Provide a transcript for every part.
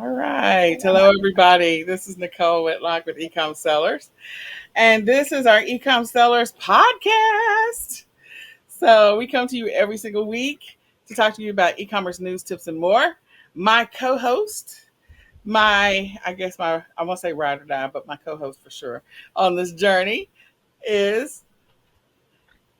All right. Hello, everybody. This is Nicole Whitlock with eCom Sellers, and this is our eCom Sellers podcast. So we come to you every single week to talk to you about e-commerce news, tips, and more. My co-host, I won't say ride or die, but my co-host for sure on this journey is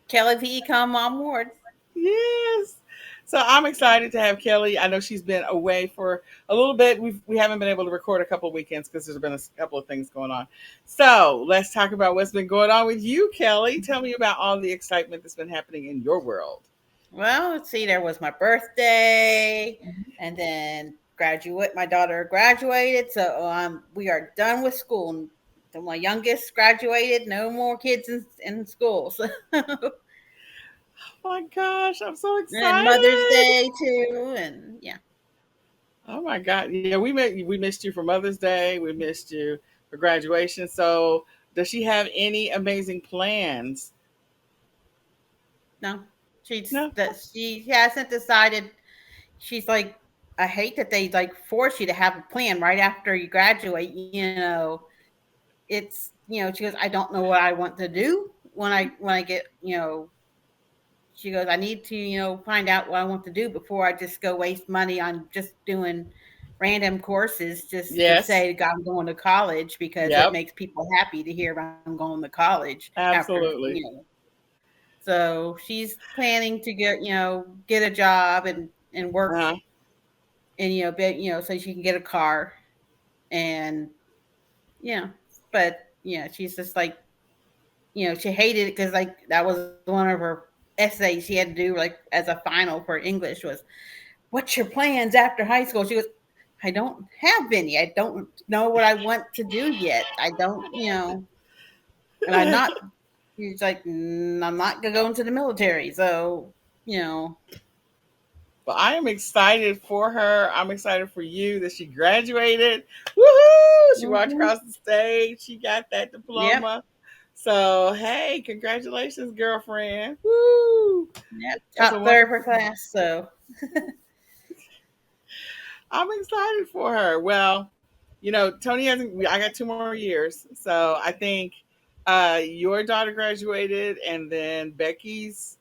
Kelly the Econ Mom Ward. yes. So I'm excited to have Kelly. I know she's been away for a little bit. We haven't been able to record a couple of weekends because there's been a couple of things going on. So let's talk about what's been going on with you, Kelly. Tell me about all the excitement that's been happening in your world. Well, let's see, there was my birthday, and then graduate. My daughter graduated, so we are done with school. So my youngest graduated. No more kids in school. So, Oh my gosh, I'm so and Mother's excited. Day too, and yeah. Oh my God. Yeah, we missed you for Mother's Day. We missed you for graduation. So does she have any amazing plans? No, No. she hasn't decided. She's like, I hate that they like force you to have a plan right after you graduate. It's she goes, I don't know what I want to do when I get she goes, I need to find out what I want to do before I just go waste money on just doing random courses just to Yes. say I'm going to college because it Yep. makes people happy to hear I'm going to college after Absolutely. so she's planning to get a job and work Uh-huh. and so she can get a car and yeah but she's just like she hated it because like that was one of her essays she had to do like as a final for English was, "What's your plans after high school?" She goes, "I don't have any. I don't know what I want to do yet. I don't, and I'm not." She's like, I'm not gonna go into the military, so you know, But I am excited for her. I'm excited for you that she graduated. Woohoo! She walked mm-hmm. across the stage. She got that Yep, diploma. So, hey, congratulations, girlfriend. Woo! yep, That's a top third for wonderful. class. So I'm excited for her. Well, Tony hasn't, I got 2 more years. So I think your daughter graduated and then Becky's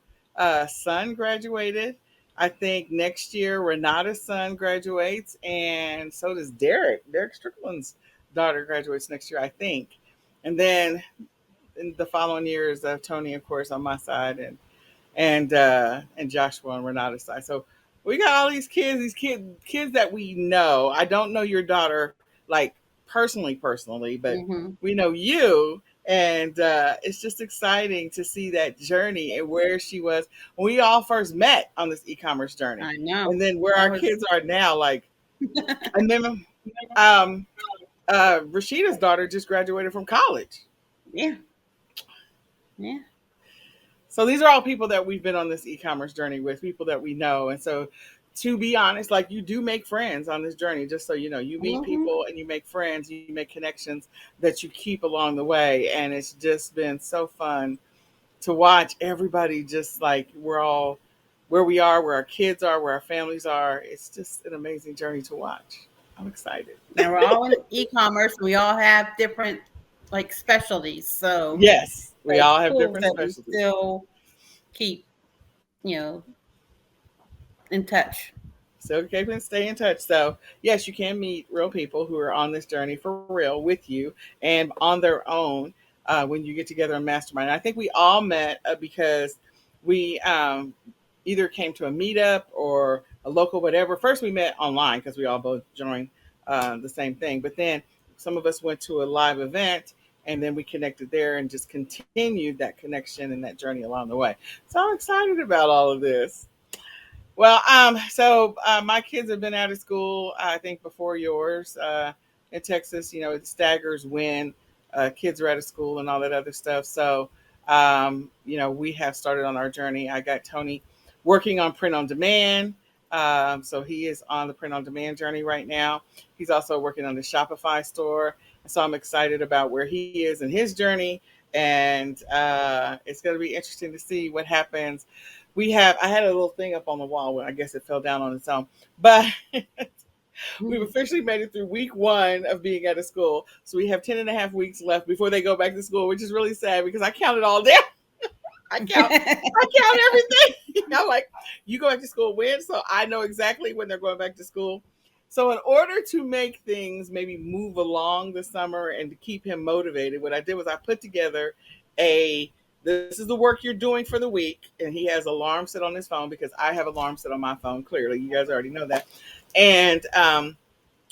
son graduated. I think next year Renata's son graduates and so does Derek. Derek Strickland's daughter graduates next year, I think. And then in the following years, Tony, of course, on my side and Joshua on Renata's side. So we got all these kids that we know. I don't know your daughter like personally, but mm-hmm. we know you, and it's just exciting to see that journey and where she was when we all first met on this e-commerce journey, I know and then where that our was kids are now. Like, and then um, Rashida's daughter just graduated from college. yeah, yeah. So these are all people that we've been on this e-commerce journey with, people that we know. And so to be honest, like you do make friends on this journey, just so you know, you meet Mm-hmm. people and you make friends, you make connections that you keep along the way. And it's just been so fun to watch everybody just like we're all where we are, where our kids are, where our families are. It's just an amazing journey to watch. I'm excited. Now we're all in e-commerce. We all have different like specialties, so Yes, we it's all have cool different that we specialties. still keep you know in touch. So keep and stay in touch. So yes, you can meet real people who are on this journey for real with you and on their own when you get together and mastermind. I think we all met because we either came to a meetup or a local whatever. First, we met online because we all both joined the same thing. But then some of us went to a live event and then we connected there and just continued that connection and that journey along the way. So I'm excited about all of this. Well, my kids have been out of school, I think, before yours. In Texas, it staggers when kids are out of school and all that other stuff. So, we have started on our journey. I got Tony working on print on demand. So he is on the print on demand journey right now. He's also working on the Shopify store. So I'm excited about where he is in his journey. And it's going to be interesting to see what happens. I had a little thing up on the wall. I guess it fell down on its own. But We've officially made it through week one of being at a school. So we have 10 and a half weeks left before they go back to school, which is really sad because I counted all down. I count I count everything. I'm like, you go back to school when? So I know exactly when they're going back to school. So in order to make things maybe move along this summer and to keep him motivated, what I did was I put together a this is the work you're doing for the week, and he has alarm set on his phone because I have alarm set on my phone. Clearly, you guys already know that. And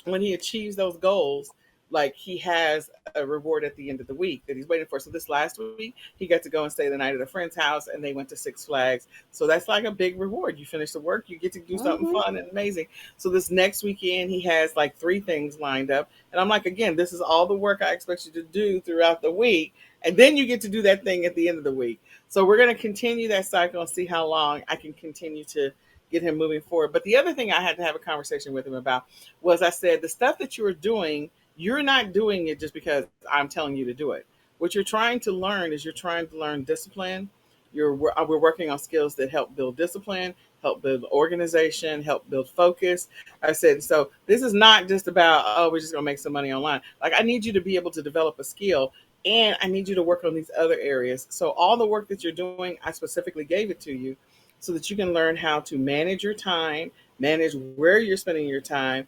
when he achieves those goals, like he has a reward at the end of the week that he's waiting for. So this last week, he got to go and stay the night at a friend's house, and they went to Six Flags. So that's like a big reward. You finish the work, you get to do something Mhm. fun and amazing. So this next weekend, he has like three things lined up, and I'm like, again, this is all the work I expect you to do throughout the week, and then you get to do that thing at the end of the week. So we're going to continue that cycle and see how long I can continue to get him moving forward. But the other thing I had to have a conversation with him about was I said, the stuff that you are doing, you're not doing it just because I'm telling you to do it. What you're trying to learn is you're trying to learn discipline. We're working on skills that help build discipline, help build organization, help build focus. I said, so this is not just about, oh, we're just going to make some money online. Like, I need you to be able to develop a skill, and I need you to work on these other areas. So all the work that you're doing, I specifically gave it to you so that you can learn how to manage your time, manage where you're spending your time,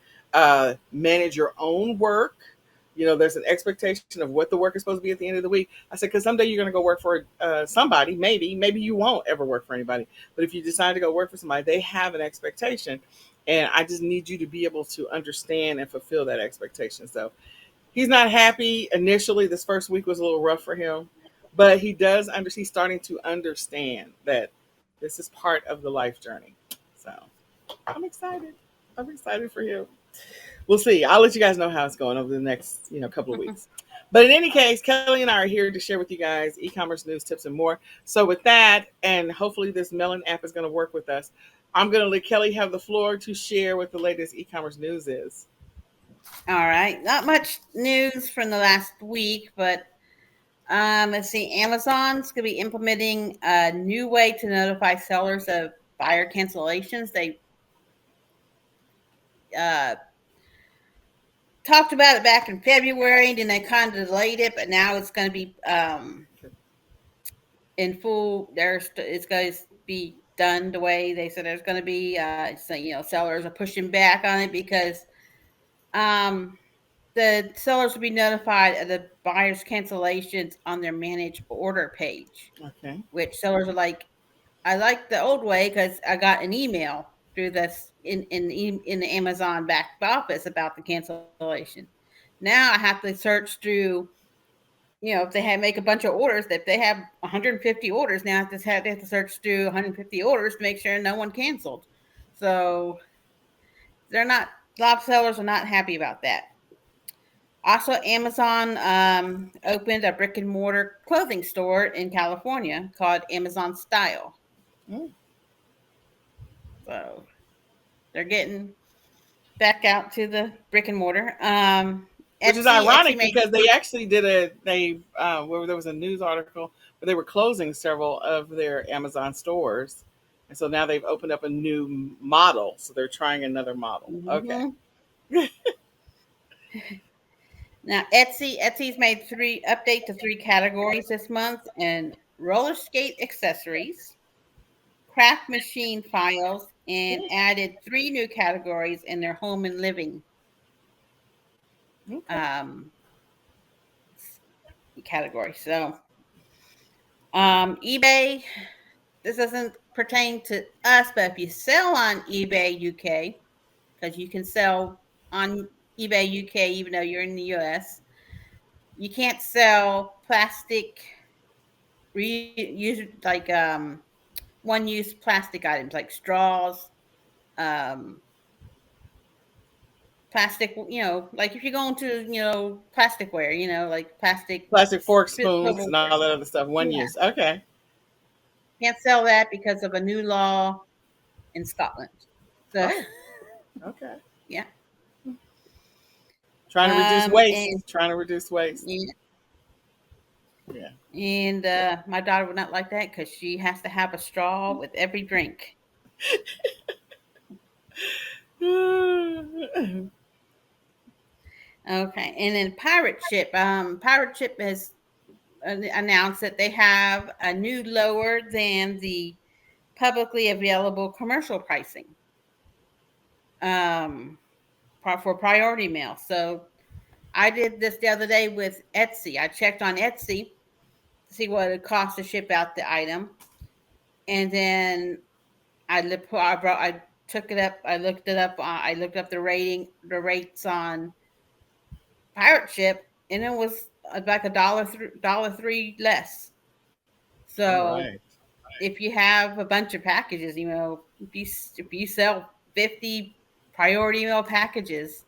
manage your own work. You know, there's an expectation of what the work is supposed to be at the end of the week. I said, because someday you're going to go work for somebody, maybe you won't ever work for anybody. But if you decide to go work for somebody, they have an expectation. And I just need you to be able to understand and fulfill that expectation. So he's not happy initially. This first week was a little rough for him, but he's starting to understand that this is part of the life journey. So I'm excited. I'm excited for him. We'll see. I'll let you guys know how it's going over the next, couple of weeks. But in any case, Kelly and I are here to share with you guys e-commerce news, tips, and more. So with that, and hopefully this Melon app is going to work with us, I'm going to let Kelly have the floor to share what the latest e-commerce news is. All right. Not much news from the last week, but let's see. Amazon's going to be implementing a new way to notify sellers of buyer cancellations. They uh, talked about it back in February, and then they kind of delayed it, but now it's going to be in full. It's going to be done the way they said there's going to be. So, sellers are pushing back on it because um, the sellers will be notified of the buyer's cancellations on their managed order page, Okay. which sellers are like, I like the old way because I got an email through this in the Amazon back office about the cancellation. Now I have to search through, if they have make a bunch of orders, if they have 150 orders, now they have to search through 150 orders to make sure no one canceled. So they're not a lot of sellers are not happy about that. Also, Amazon opened a brick and mortar clothing store in California called Amazon Style. Mm. So they're getting back out to the brick and mortar. Which is Etsy ironic made because they actually did where there was a news article where they were closing several of their Amazon stores, and so now they've opened up a new model. So they're trying another model. Okay. mm-hmm. Now Etsy's made three update to three categories this month, and roller skate accessories, craft machine files, and added three new categories in their home and living Okay. um, category. So eBay, this doesn't pertain to us, but if you sell on eBay UK, because you can sell on eBay UK even though you're in the US, you can't sell plastic reuse like one use plastic items like straws, um, plastic, like if you're going to, plasticware, like plastic Plastic forks, spoons, silverware. and all that other stuff. One Yeah. use. Okay. Can't sell that because of a new law in Scotland. So Oh. Okay. yeah. Trying to reduce waste. And Trying to reduce waste. yeah, Yeah. and my daughter would not like that because she has to have a straw with every drink. Okay, and then Pirate Ship. Pirate Ship has announced that they have a new lower than the publicly available commercial pricing um, for priority mail. So I did this the other day with Etsy. I checked on Etsy to see what it costs to ship out the item, and then I took it up. I looked it up. I looked up the rates on Pirate Ship, and it was like dollar three less. All So right. if you have a bunch of packages, if you sell 50 priority mail packages,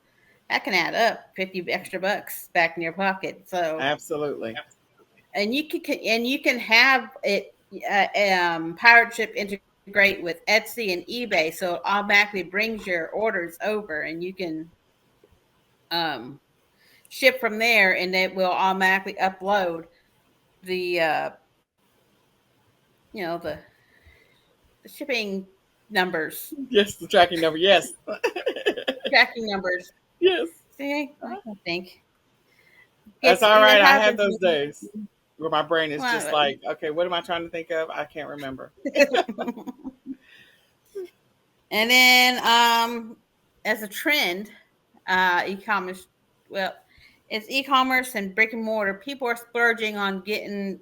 that can add up 50 extra bucks back in your pocket. So Absolutely. and you can have it Pirate Ship integrate with Etsy and eBay, so it automatically brings your orders over, and you can um, ship from there, and it will automatically upload the you know the shipping numbers, Yes, the tracking number. Yes. tracking numbers. Yes. See, I can think. That's Gets all it right. I have happens. those days where my brain is just Well, like, okay, what am I trying to think of? I can't remember. and then as a trend, e-commerce. Well, it's e-commerce and brick and mortar. People are splurging on being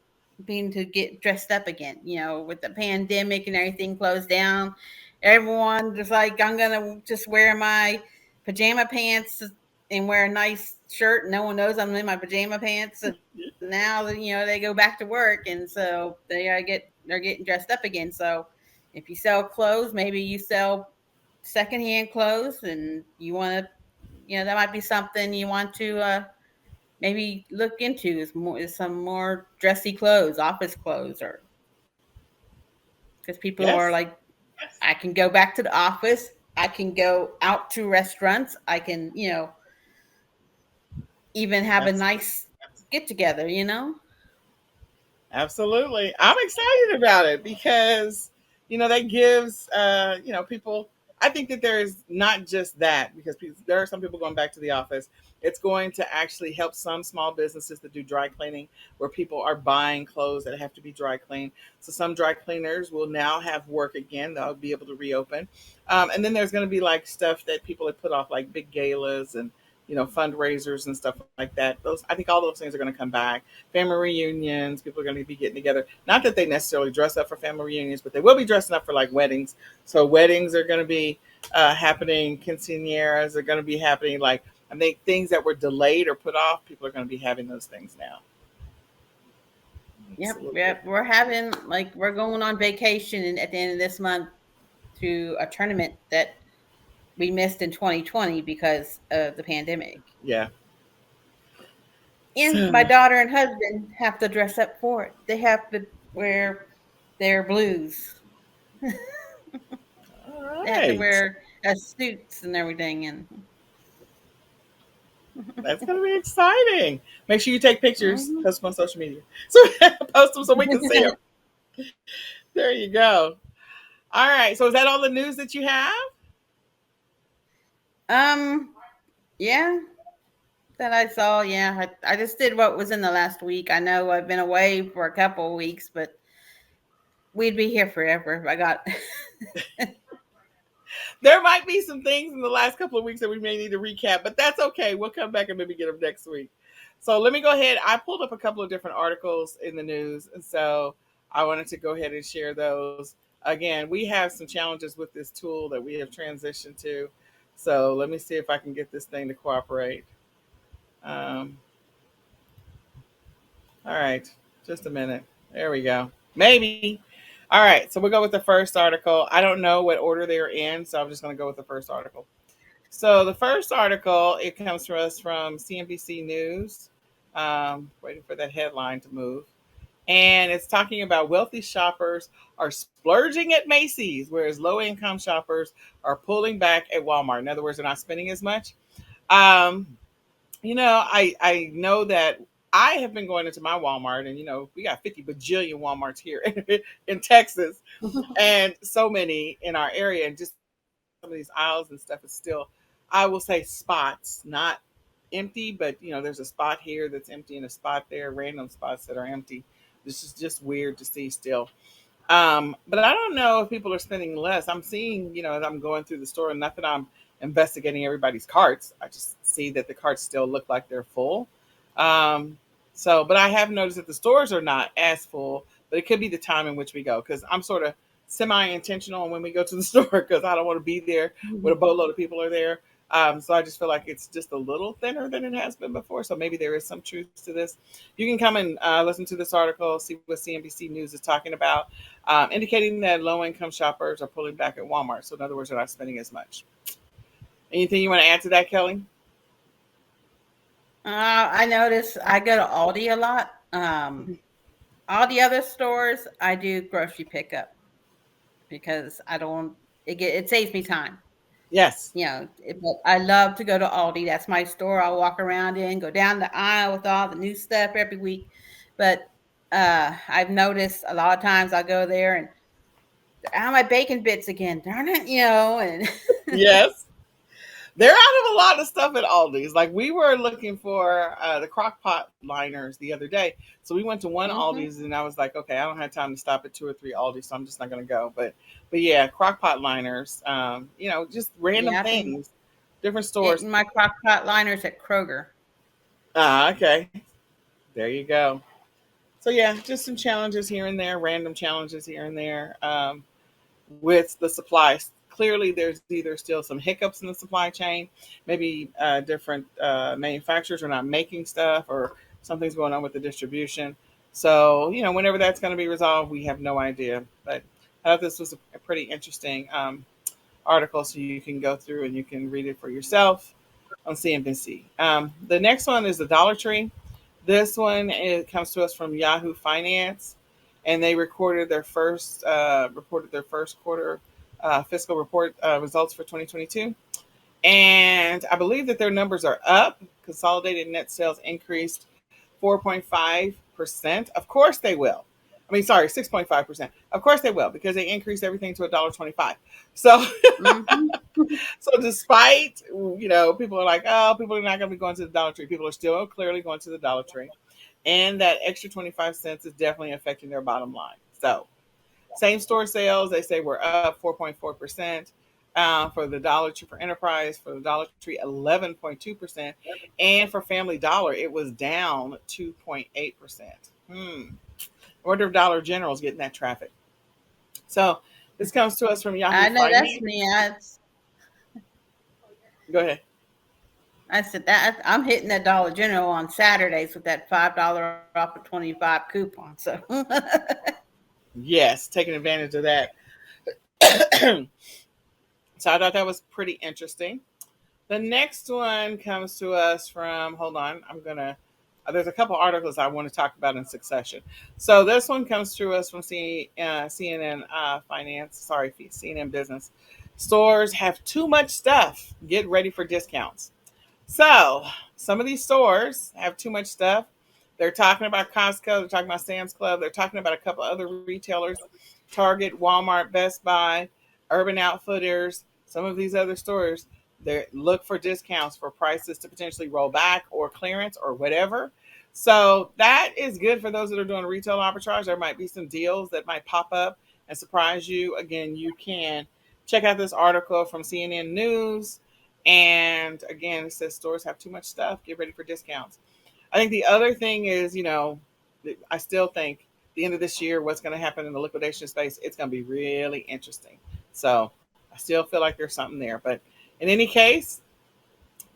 to get dressed up again. With the pandemic and everything closed down, everyone just like, I'm gonna just wear my pajama pants and wear a nice shirt. And no one knows I'm in my pajama pants. And now they go back to work, and so they're getting dressed up again. So if you sell clothes, maybe you sell secondhand clothes, and you want to, that might be something you want to maybe look into, is some more dressy clothes, office clothes, or because people are Yes. like, I can go back to the office, I can go out to restaurants, I can, even have a Abs- nice get together. Absolutely. I'm excited about it because, that gives, people, I think that there's not just that because there are some people going back to the office. It's going to actually help some small businesses that do dry cleaning where people are buying clothes that have to be dry cleaned. So some dry cleaners will now have work again. They'll be able to reopen. And then there's going to be like stuff that people have put off, like big galas and, fundraisers and stuff like that. Those, I think all those things are going to come back. Family reunions, people are going to be getting together. Not that they necessarily dress up for family reunions, but they will be dressing up for like weddings. So weddings are going to be happening. Quinceañeras are going to be happening. Like, I think things that were delayed or put off, people are going to be having those things now. Yep, Absolutely. yep. We're going on vacation, and at the end of this month, to a tournament that we missed in 2020 because of the pandemic. Yeah. And my So, daughter and husband have to dress up for it. They have to wear their blues. all They have to right. wear suits and everything. And That's going to be exciting. Make sure you take pictures, Mhm. post them on social media. So post them so we can see them. There you go. All right. So is that all the news that you have? um, yeah, that I saw. Yeah, I just did what was in the last week. I know I've been away for a couple of weeks, but we'd be here forever if I got. There might be some things in the last couple of weeks that we may need to recap, but that's okay. We'll come back and maybe get them next week. So let me go ahead. I pulled up a couple of different articles in the news, and so I wanted to go ahead and share those. Again, we have some challenges with this tool that we have transitioned to. So let me see if I can get this thing to cooperate. Um, all right, just a minute. There we go. Maybe. All right, so we'll go with the first article. I don't know what order they're in, so I'm just going to go with the first article. So the first article, it comes to us from CNBC News. Waiting for that headline to move. And it's talking about wealthy shoppers are splurging at Macy's, whereas low income shoppers are pulling back at Walmart. In other words, they're not spending as much. Um, I know that I have been going into my Walmart, and we got 50 bajillion Walmarts here in Texas, and so many in our area, and just some of these aisles and stuff is still I will say spots, not empty, but there's a spot here that's empty and a spot there, random spots that are empty. This is just weird to see still. But I don't know if people are spending less. I'm seeing, as I'm going through the store, and not that I'm investigating everybody's carts. I just see that the carts still look like they're full. Um, but I have noticed that the stores are not as full, but it could be the time in which we go because I'm sort of semi-intentional when we go to the store because I don't want to be there when a boatload of people are there. So I just feel like it's just a little thinner than it has been before. So maybe there is some truth to this. You can come and listen to this article, see what CNBC News is talking about, indicating that low-income shoppers are pulling back at Walmart. So in other words, they're not spending as much. Anything you want to add to that, Kelly? I notice I go to Aldi a lot. All the other stores, I do grocery pickup because I don't. It saves me time. Yes. But I love to go to Aldi. That's my store. I'll walk around in, go down the aisle with all the new stuff every week. But I've noticed a lot of times I go there and my bacon bits again. Darn it, and Yes. They're out of a lot of stuff at Aldi's. Like we were looking for the crock pot liners the other day. So we went to one hmm Aldi's and I was like, okay, I don't have time to stop at two or three Aldi's, so I'm just not gonna go. But yeah, crock pot liners, just random yeah, I've been things, different stores. getting my crock pot liners at Kroger. Ah, okay. There you go. So yeah, just some challenges here and there, random challenges here and there. With the supplies. Clearly, there's either still some hiccups in the supply chain, maybe different manufacturers are not making stuff, or something's going on with the distribution. So, whenever that's going to be resolved, we have no idea. But I thought this was a pretty interesting article, so you can go through and you can read it for yourself on CNBC. The next one is the Dollar Tree. This one it comes to us from Yahoo Finance, and they reported their first quarter fiscal report results for 2022. And I believe that their numbers are up. Consolidated net sales increased 4.5%. Of course they will. I mean, sorry, 6.5%. Of course they will because they increased everything to $1.25. So hmm so despite, people are like, oh, people are not going to be going to the Dollar Tree. People are still clearly going to the Dollar Tree. And that extra 25 cents is definitely affecting their bottom line. So same store sales, they say we're up 4.4%. For the Dollar Tree, for Enterprise, for the Dollar Tree, 11.2%. And for Family Dollar, it was down 2.8%. I wonder if Dollar General is getting that traffic. So this comes to us from Yahoo I know that's Finance. me. Go ahead. I said that I'm hitting that Dollar General on Saturdays with that $5 off of 25 coupon. So Yes, taking advantage of that. So I thought that was pretty interesting. The next one comes to us from, hold on, there's a couple articles I want to talk about in succession. So this one comes to us from CNN Finance, sorry, CNN Business. Stores have too much stuff. Get ready for discounts. So some of these stores have too much stuff. They're talking about Costco. They're talking about Sam's Club. They're talking about a couple other retailers, Target, Walmart, Best Buy, Urban Outfitters, some of these other stores. They look for discounts for prices to potentially roll back or clearance or whatever. So that is good for those that are doing retail arbitrage. There might be some deals that might pop up and surprise you. Again, you can check out this article from CNN News. And again, it says stores have too much stuff. Get ready for discounts. I think the other thing is, I still think the end of this year, what's going to happen in the liquidation space, it's going to be really interesting. So I still feel like there's something there. But in any case,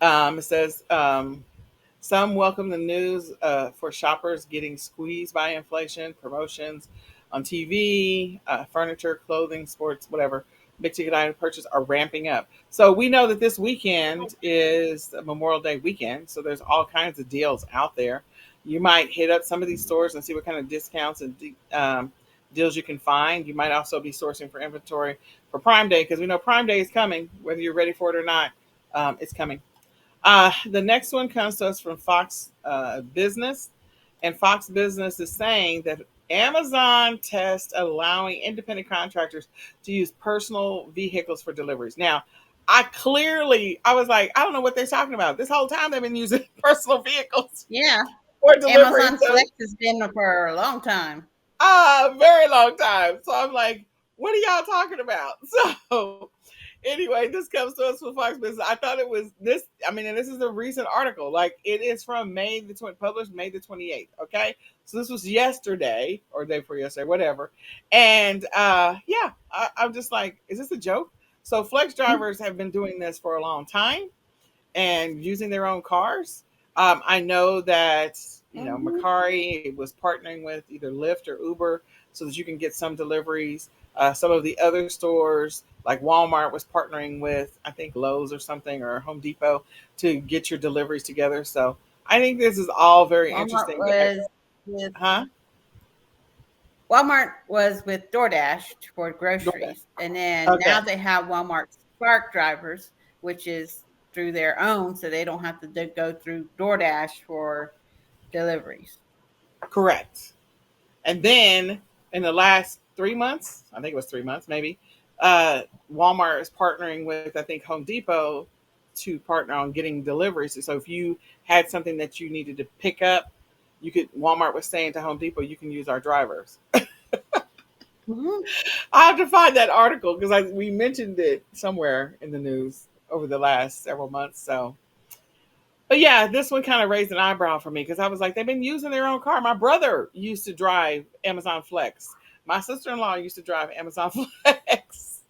it says some welcome the news for shoppers getting squeezed by inflation, promotions on TV, furniture, clothing, sports, whatever. Big ticket item purchases are ramping up. So we know that this weekend is Memorial Day weekend. So there's all kinds of deals out there. You might hit up some of these stores and see what kind of discounts and deals you can find. You might also be sourcing for inventory for Prime Day because we know Prime Day is coming, whether you're ready for it or not. It's coming. The next one comes to us from Fox Business, and Fox Business is saying that Amazon tests allowing independent contractors to use personal vehicles for deliveries. Now, I was like, I don't know what they're talking about. This whole time they've been using personal vehicles Yeah. for delivery. Amazon So Flex has been for a long time. very long time. So I'm like, what are y'all talking about? So anyway, this comes to us with Fox Business. I thought it was this. I mean, and this is a recent article. Like it is from May the 20, published May the 28th. Okay, so this was yesterday or day before yesterday, whatever. And yeah, I'm just like, is this a joke? So flex drivers have been doing this for a long time and using their own cars. I know that Mhm. Macari was partnering with either Lyft or Uber so that you can get some deliveries. Some of the other stores, like Walmart, was partnering with I think Lowe's or something or Home Depot to get your deliveries together. So I think this is all very Walmart interesting. But was with huh? Walmart was with DoorDash for DoorDash. groceries, and then Okay. now they have Walmart Spark drivers, which is through their own, so they don't have to go through DoorDash for deliveries. Correct. And then in the last 3 months, I think it was 3 months maybe, Walmart is partnering with, I think, Home Depot to partner on getting deliveries. So if you had something that you needed to pick up, you could, Walmart was saying to Home Depot, you can use our drivers. Mhm. I have to find that article because we mentioned it somewhere in the news over the last several months. So but yeah, this one kind of raised an eyebrow for me because I was like, they've been using their own car. My brother used to drive Amazon Flex. My sister in law used to drive Amazon Flex.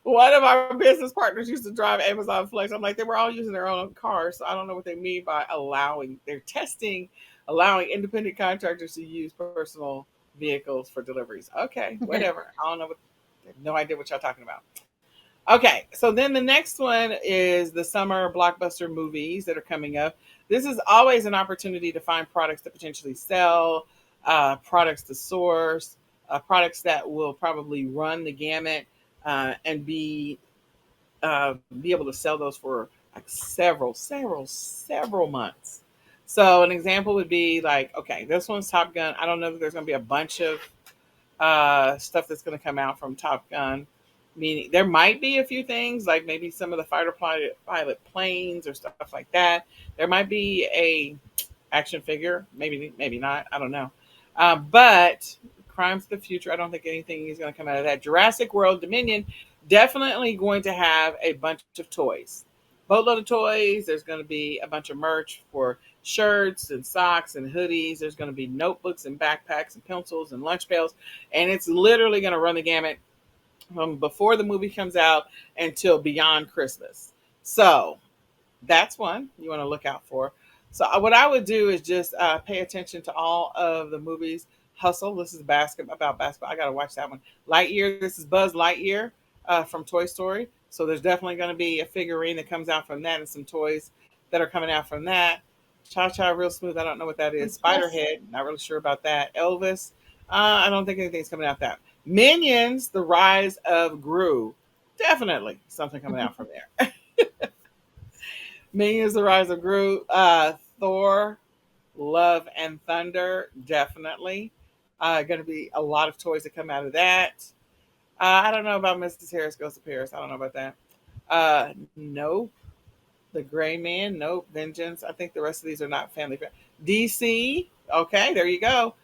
One of our business partners used to drive Amazon Flex. I'm like, they were all using their own cars. So I don't know what they mean by allowing, they're testing, allowing independent contractors to use personal vehicles for deliveries. Okay, whatever. I don't know what, I have no idea what y'all talking about. Okay, so then the next one is the summer blockbuster movies that are coming up. This is always an opportunity to find products to potentially sell, products to source, products that will probably run the gamut and be able to sell those for like several months. So an example would be like, okay, this one's Top Gun. I don't know if there's going to be a bunch of stuff that's going to come out from Top Gun. Meaning, there might be a few things like maybe some of the pilot planes or stuff like that. There might be a action figure, maybe not. I don't know. But Crimes of the Future, I don't think anything is going to come out of that. Jurassic World Dominion, definitely going to have a bunch of toys. Boatload of toys. There's going to be a bunch of merch for shirts and socks and hoodies. There's going to be notebooks and backpacks and pencils and lunch pails. And it's literally going to run the gamut from before the movie comes out until beyond Christmas. So that's one you want to look out for. So what I would do is just pay attention to all of the movies. Hustle. This is basketball about basketball. I got to watch that one. Lightyear. This is Buzz Lightyear from Toy Story. So there's definitely going to be a figurine that comes out from that and some toys that are coming out from that. Cha Cha Real Smooth. I don't know what that is. Yes. Spiderhead. Not really sure about that. Elvis. I don't think anything's coming out that. Minions. The Rise of Gru. Definitely something coming out from there. Minions: The Rise of Gru, Thor, Love and Thunder, definitely. Going to be a lot of toys that come out of that. I don't know about Mrs. Harris Goes to Paris. I don't know about that. Nope. The Gray Man, nope. Vengeance. I think the rest of these are not family friendly. DC, okay, there you go.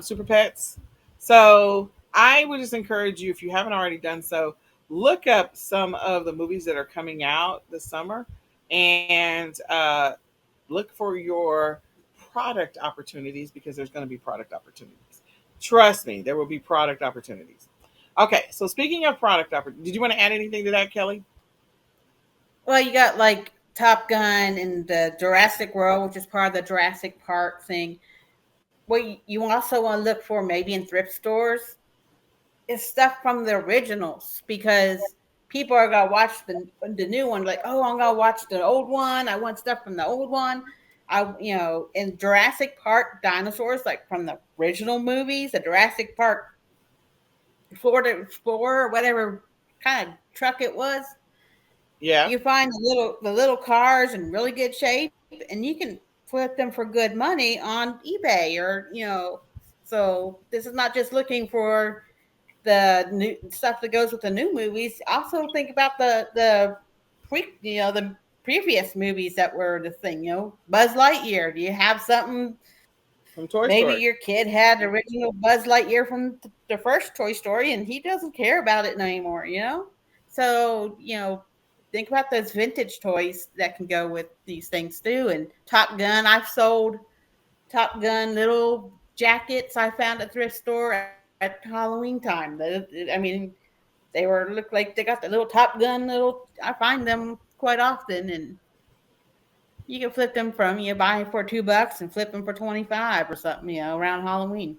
Super Pets. So I would just encourage you, if you haven't already done so, look up some of the movies that are coming out this summer and look for your product opportunities because there's going to be product opportunities. Trust me, there will be product opportunities. Okay, so speaking of product opportunities, did you want to add anything to that, Kelly? Well, you got like Top Gun and the Jurassic World, which is part of the Jurassic Park thing. What you also want to look for maybe in thrift stores is stuff from the originals because people are gonna watch the new one like, oh, I'm gonna watch the old one. I want stuff from the old one. In Jurassic Park dinosaurs, like from the original movies, the Jurassic Park Florida Explorer, whatever kind of truck it was, Yeah. you find the little cars in really good shape, and you can flip them for good money on eBay or. So this is not just looking for the new stuff that goes with the new movies, also think about the previous movies that were the thing. Buzz Lightyear. Do you have something? From Toy Maybe Story. your kid had the original Buzz Lightyear from the first Toy Story, and he doesn't care about it anymore. So think about those vintage toys that can go with these things too. And Top Gun, I've sold Top Gun little jackets I found at thrift store at Halloween time. I mean, look like they got the little Top Gun little. I find them quite often, and you can flip them from buy for $2 and flip them for 25 or something. Around Halloween.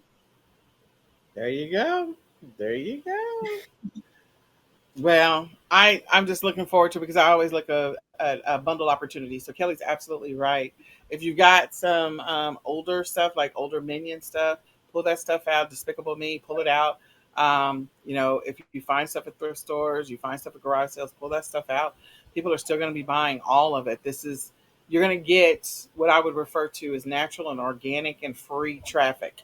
There you go. There you go. Well, I'm just looking forward to it because I always look a bundle opportunity. So Kelly's absolutely right. If you've got some older stuff like older Minion stuff, pull that stuff out. Despicable Me, pull it out. If you find stuff at thrift stores, you find stuff at garage sales, pull that stuff out. People are still going to be buying all of it. You're going to get what I would refer to as natural and organic and free traffic.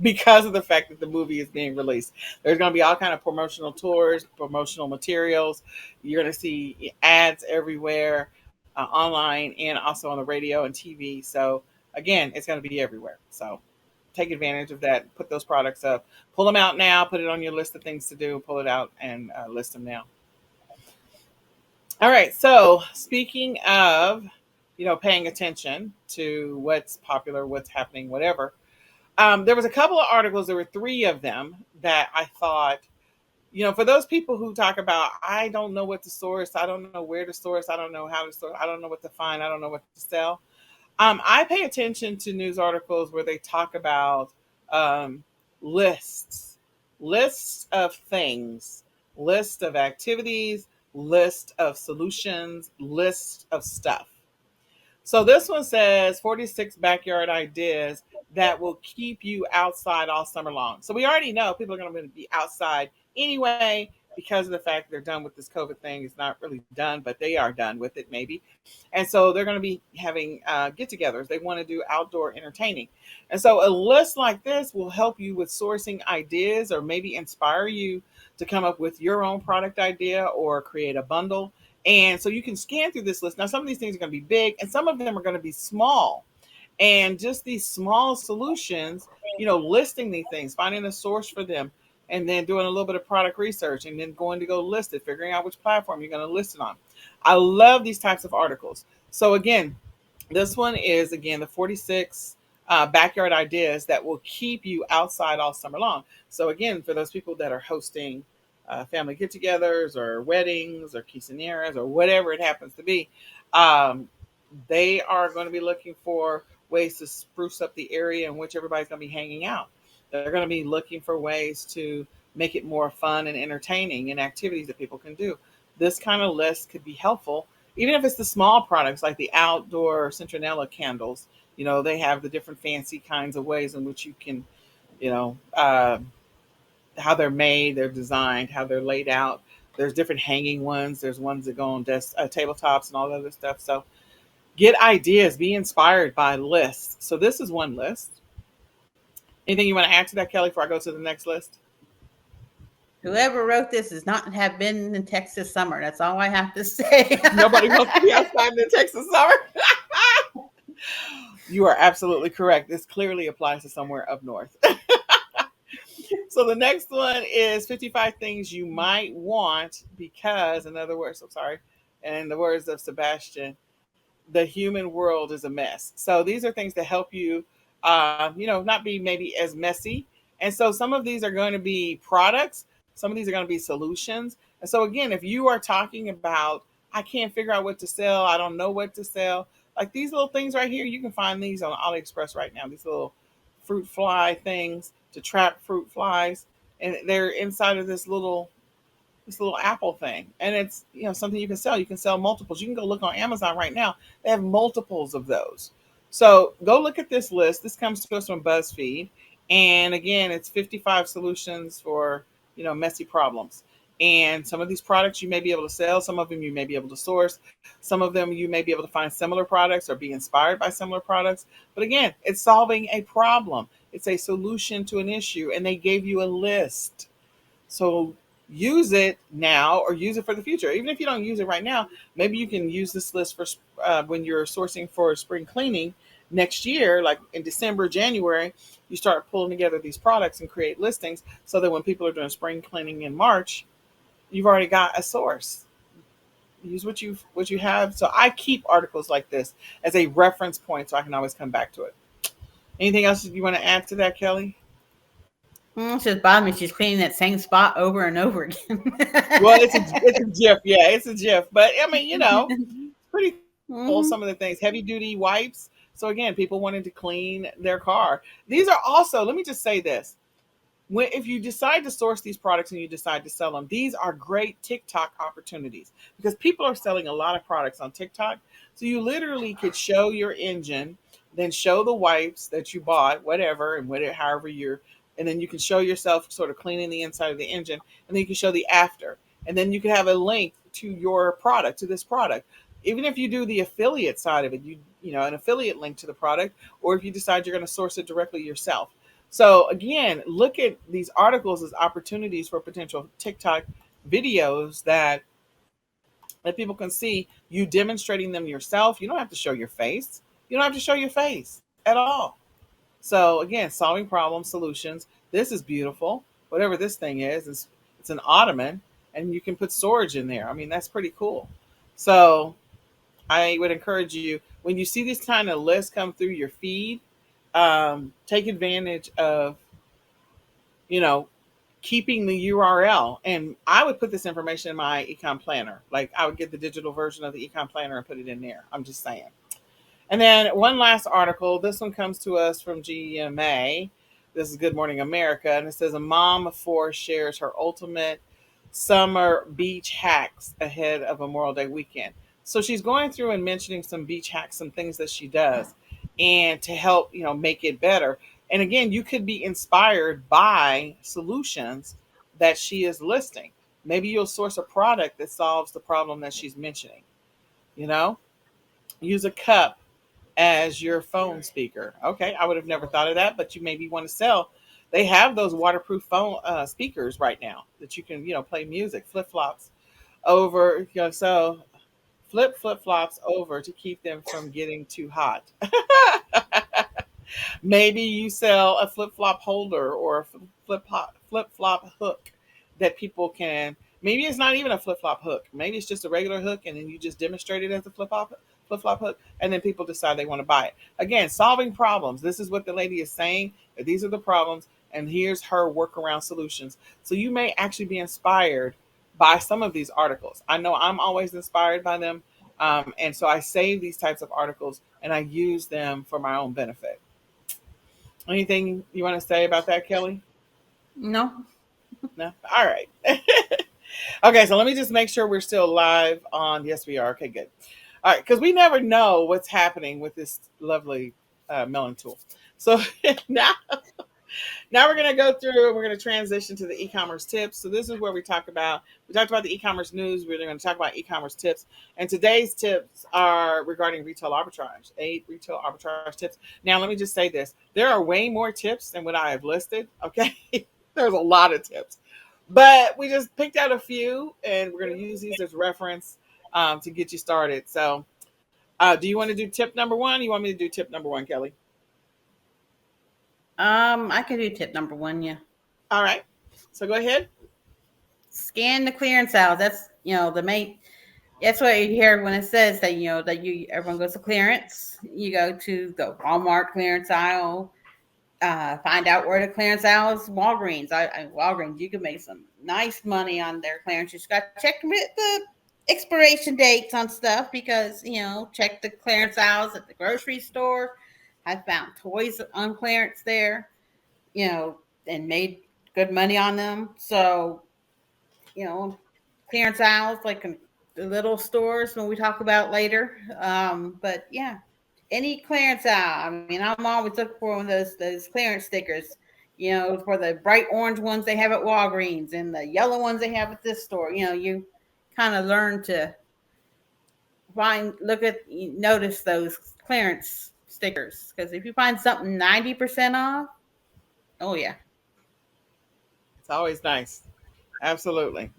Because of the fact that the movie is being released. There's going to be all kind of promotional tours, promotional materials. You're going to see ads everywhere, online and also on the radio and TV. So again, it's going to be everywhere. So take advantage of that. Put those products up. Pull them out now. Put it on your list of things to do. Pull it out and list them now. All right. So speaking of, paying attention to what's popular, what's happening, whatever. There was a couple of articles. There were three of them that I thought, for those people who talk about, I don't know what to source, I don't know where to source, I don't know how to source, I don't know what to find, I don't know what to sell. I pay attention to news articles where they talk about lists, lists of things, list of activities, list of solutions, list of stuff. So this one says 46 backyard ideas that will keep you outside all summer long. So we already know people are going to be outside anyway because of the fact they're done with this COVID thing. It's not really done, but they are done with it maybe. And so they're going to be having get-togethers. They want to do outdoor entertaining. And so a list like this will help you with sourcing ideas or maybe inspire you to come up with your own product idea or create a bundle. And so you can scan through this list. Now, some of these things are going to be big and some of them are going to be small. And just these small solutions, listing these things, finding a source for them, and then doing a little bit of product research and then going to go list it, figuring out which platform you're going to list it on. I love these types of articles. So again, this one is, again, the 46 backyard ideas that will keep you outside all summer long. So again, for those people that are hosting family get-togethers or weddings or quinceañeras or whatever it happens to be, they are going to be looking for ways to spruce up the area in which everybody's going to be hanging out. They're going to be looking for ways to make it more fun and entertaining and activities that people can do. This kind of list could be helpful, even if it's the small products like the outdoor Centronella candles. They have the different fancy kinds of ways in which you can, you know, uh, how they're made, they're designed, how they're laid out. There's different hanging ones. There's ones that go on desk tabletops and all that other stuff. So get ideas, be inspired by lists. So this is one list. Anything you want to add to that, Kelly, before I go to the next list? Whoever wrote this does not have been in Texas summer. That's all I have to say. Nobody wants to be outside in the Texas summer. You are absolutely correct. This clearly applies to somewhere up north. So the next one is 55 things you might want because, in other words, I'm sorry, and in the words of Sebastian, the human world is a mess. So these are things to help you, not be maybe as messy. And so some of these are going to be products. Some of these are going to be solutions. And so again, if you are talking about, I can't figure out what to sell, I don't know what to sell, like these little things right here, you can find these on AliExpress right now. These little fruit fly things to trap fruit flies, and they're inside of this little apple thing, and it's something you can sell. You can sell multiples. You can go look on Amazon right now. They have multiples of those. So go look at this list. This comes to us from BuzzFeed, and again, it's 55 solutions for messy problems. And some of these products you may be able to sell. Some of them you may be able to source. Some of them you may be able to find similar products or be inspired by similar products. But again, it's solving a problem. It's a solution to an issue, and they gave you a list. So use it now or use it for the future. Even if you don't use it right now, maybe you can use this list for when you're sourcing for spring cleaning next year, like in December, January. You start pulling together these products and create listings so that when people are doing spring cleaning in March, you've already got a source. Use what you have. So I keep articles like this as a reference point so I can always come back to it. Anything else you want to add to that, Kelly? It's just bothering me. She's cleaning that same spot over and over again. Well, it's a GIF. Yeah, it's a GIF. But I mean, it's pretty cool. Some of the things, heavy duty wipes. So again, people wanted to clean their car. These are also. Let me just say this: if you decide to source these products and you decide to sell them, these are great TikTok opportunities because people are selling a lot of products on TikTok. So you literally could show your engine, then show the wipes that you bought, whatever, and whatever, however and then you can show yourself sort of cleaning the inside of the engine, and then you can show the after, and then you can have a link to your product, to this product. Even if you do the affiliate side of it, an affiliate link to the product, or if you decide you're going to source it directly yourself. So again, look at these articles as opportunities for potential TikTok videos that people can see you demonstrating them yourself. You don't have to show your face. You don't have to show your face at all. So again, solving problem solutions. This is beautiful. Whatever this thing is, it's an ottoman, and you can put storage in there. I mean, that's pretty cool. So I would encourage you when you see these kind of lists come through your feed, take advantage of you know, keeping the URL. And I would put this information in my econ planner. Like I would get the digital version of the econ planner and put it in there. I'm just saying. And then one last article. This one comes to us from GMA. This is Good Morning America. And it says a mom of four shares her ultimate summer beach hacks ahead of Memorial Day weekend. So she's going through and mentioning some beach hacks, some things that she does, and to help, make it better. And again, you could be inspired by solutions that she is listing. Maybe you'll source a product that solves the problem that she's mentioning. You know, use a cup as your phone speaker. Okay, I would have never thought of that, but you maybe want to sell. They have those waterproof phone speakers right now that you can, play music, flip flops over, so flip flops over to keep them from getting too hot. Maybe you sell a flip flop holder or a flip flop hook that people can. Maybe it's not even a flip flop hook. Maybe it's just a regular hook, and then you just demonstrate it as a flip flop hook, and then people decide they want to buy it. Again, solving problems. This is what the lady is saying. That these are the problems, and here's her workaround solutions. So you may actually be inspired by some of these articles. I know I'm always inspired by them, and so I save these types of articles and I use them for my own benefit. Anything you want to say about that, Kelly? No. No? All right. Okay, so let me just make sure we're still live on. Yes, we are. Okay, good. All right, because we never know what's happening with this lovely melon tool. So now Now we're going to go through and we're going to transition to the e-commerce tips. So this is where we talked about the e-commerce news. We're going to talk about e-commerce tips. And today's tips are regarding retail arbitrage, 8 retail arbitrage tips. Now, let me just say this. There are way more tips than what I have listed. Okay. There's a lot of tips, but we just picked out a few and we're going to use these as reference to get you started. So do you want to do tip number one? You want me to do tip number one, Kelly? I can do tip number one. Yeah. All right. So go ahead. Scan the clearance aisle. That's the main. That's what you hear when it says that that you everyone goes to clearance. You go to the Walmart clearance aisle. Find out where the clearance aisle is. Walgreens. Walgreens. You can make some nice money on their clearance. You just got to check the expiration dates on stuff because check the clearance aisles at the grocery store. I found toys on clearance there. And made good money on them. So you know, clearance aisles like in the little stores when we talk about later. But yeah, any clearance aisle. I mean, I'm always looking for one of those clearance stickers. For the bright orange ones they have at Walgreens and the yellow ones they have at this store. You kind of learn to notice those clearance stickers because if you find something 90% off, oh yeah. It's always nice. Absolutely.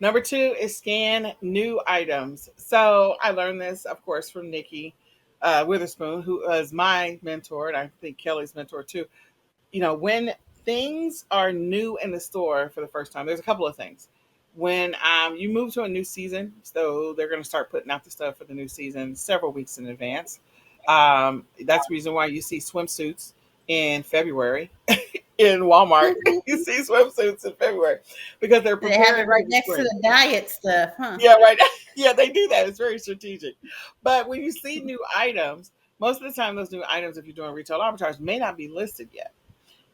Number two is scan new items. So I learned this, of course, from Nikki Witherspoon, who is my mentor, and I think Kelly's mentor too. When things are new in the store for the first time, there's a couple of things. When you move to a new season, so they're going to start putting out the stuff for the new season several weeks in advance. That's the reason why you see swimsuits in February in Walmart. You see swimsuits in February because they're They have it preparing right for the next to spring. the diet stuff, huh? Yeah, right. Yeah, they do that. It's very strategic. But when you see new items, most of the time, those new items, if you're doing retail arbitrage, may not be listed yet.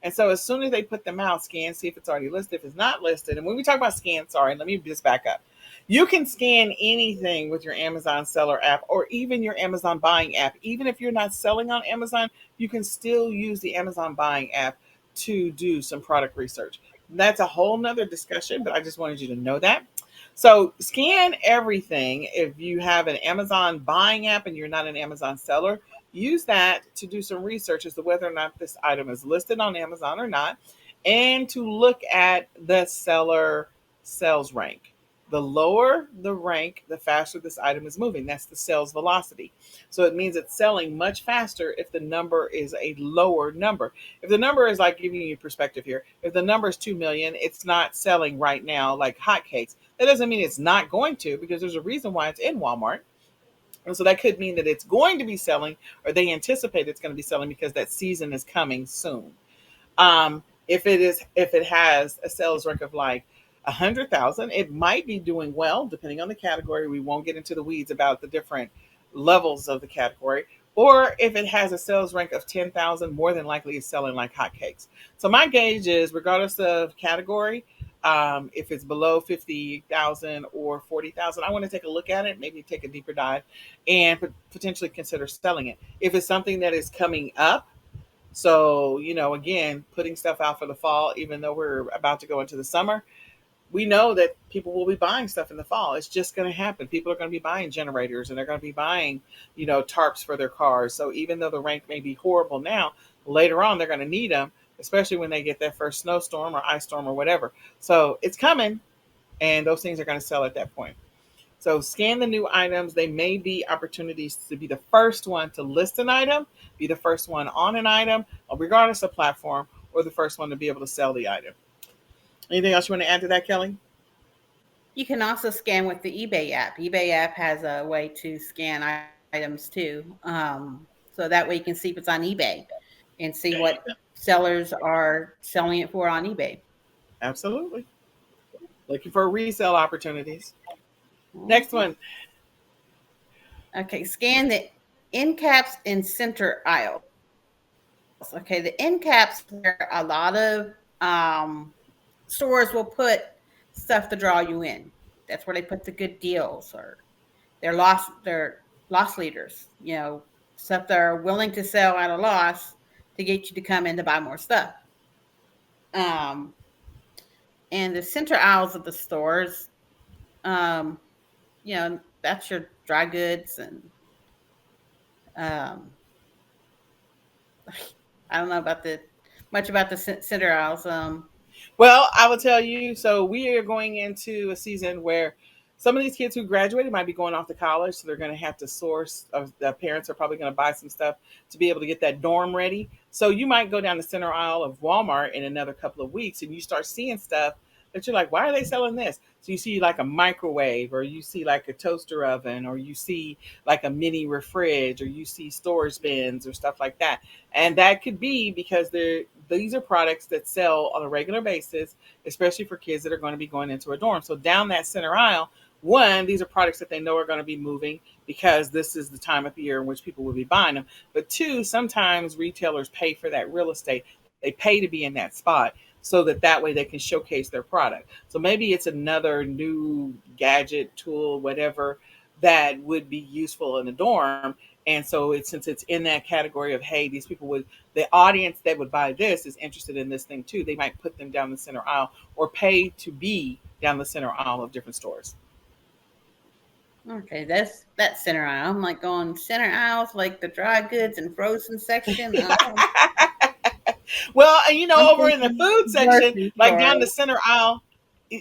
And so as soon as they put them out, scan, see if it's already listed. If it's not listed, and when we talk about scan, sorry, let me just back up. You can scan anything with your Amazon seller app or even your Amazon buying app. Even if you're not selling on Amazon, you can still use the Amazon buying app to do some product research. That's a whole nother discussion, but I just wanted you to know that. So scan everything. If you have an Amazon buying app and you're not an Amazon seller, use that to do some research as to whether or not this item is listed on Amazon or not, and to look at the seller sales rank. The lower the rank, the faster this item is moving. That's the sales velocity. So it means it's selling much faster if the number is a lower number. If the number is, like, giving you perspective here, if the number is 2 million, it's not selling right now like hotcakes. That doesn't mean it's not going to, because there's a reason why it's in Walmart. And so that could mean that it's going to be selling, or they anticipate it's going to be selling because that season is coming soon. If it has a sales rank of like 100,000, it might be doing well depending on the category. We won't get into the weeds about the different levels of the category. Or if it has a sales rank of 10,000, more than likely it's selling like hotcakes. So my gauge is, regardless of category, if it's below 50,000 or 40,000, I want to take a look at it, maybe take a deeper dive, and potentially consider selling it. If it's something that is coming up, so, again, putting stuff out for the fall, even though we're about to go into the summer, we know that people will be buying stuff in the fall. It's just going to happen. People are going to be buying generators, and they're going to be buying, tarps for their cars. So even though the rank may be horrible now, later on they're going to need them, especially when they get that first snowstorm or ice storm or whatever. So it's coming, and those things are going to sell at that point. So scan the new items. They may be opportunities to be the first one to list an item, be the first one on an item, regardless of platform, or the first one to be able to sell the item. Anything else you want to add to that, Kelly? You can also scan with the eBay app. eBay app has a way to scan items too. So that way you can see if it's on eBay and see There what you go. sellers are selling it for on eBay. Absolutely. Looking for resale opportunities. Next Mhm. one. Okay, scan the end caps and center aisles. Okay, the end caps where a lot of stores will put stuff to draw you in. That's where they put the good deals, or their loss leaders. Stuff they're willing to sell at a loss to get you to come in to buy more stuff. Um, and the center aisles of the stores, um, that's your dry goods and um, I don't know about the much about the center aisles. Well, I will tell you. So we are going into a season where some of these kids who graduated might be going off to college, so they're going to have to source. The parents are probably going to buy some stuff to be able to get that dorm ready. So you might go down the center aisle of Walmart in another couple of weeks, and you start seeing stuff that you're like, why are they selling this? So you see like a microwave, or you see like a toaster oven, or you see like a mini refrige, or you see storage bins or stuff like that. And that could be because these are products that sell on a regular basis, especially for kids that are going to be going into a dorm. So down that center aisle, one, these are products that they know are going to be moving because this is the time of the year in which people will be buying them. But two, sometimes retailers pay for that real estate. They pay to be in that spot so that way they can showcase their product. So maybe it's another new gadget, tool, whatever, that would be useful in a dorm. And so since it's in that category of, hey, these people would, the audience that would buy this is interested in this thing too. They might put them down the center aisle or pay to be down the center aisle of different stores. Okay, that's center aisle. I'm like going center aisles, like the dry goods and frozen section. Well, I'm over in the thinking food section, grocery like store. down the center aisle.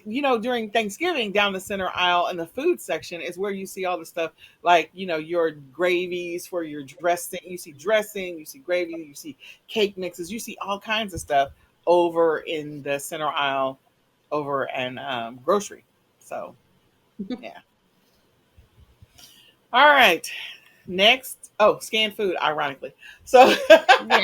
during Thanksgiving, down the center aisle in the food section is where you see all the stuff like, your gravies for your dressing. You see dressing, you see gravy, you see cake mixes, you see all kinds of stuff over in the center aisle over in grocery. So, yeah. All right. Next. Oh, scanned food, ironically. So, Yeah.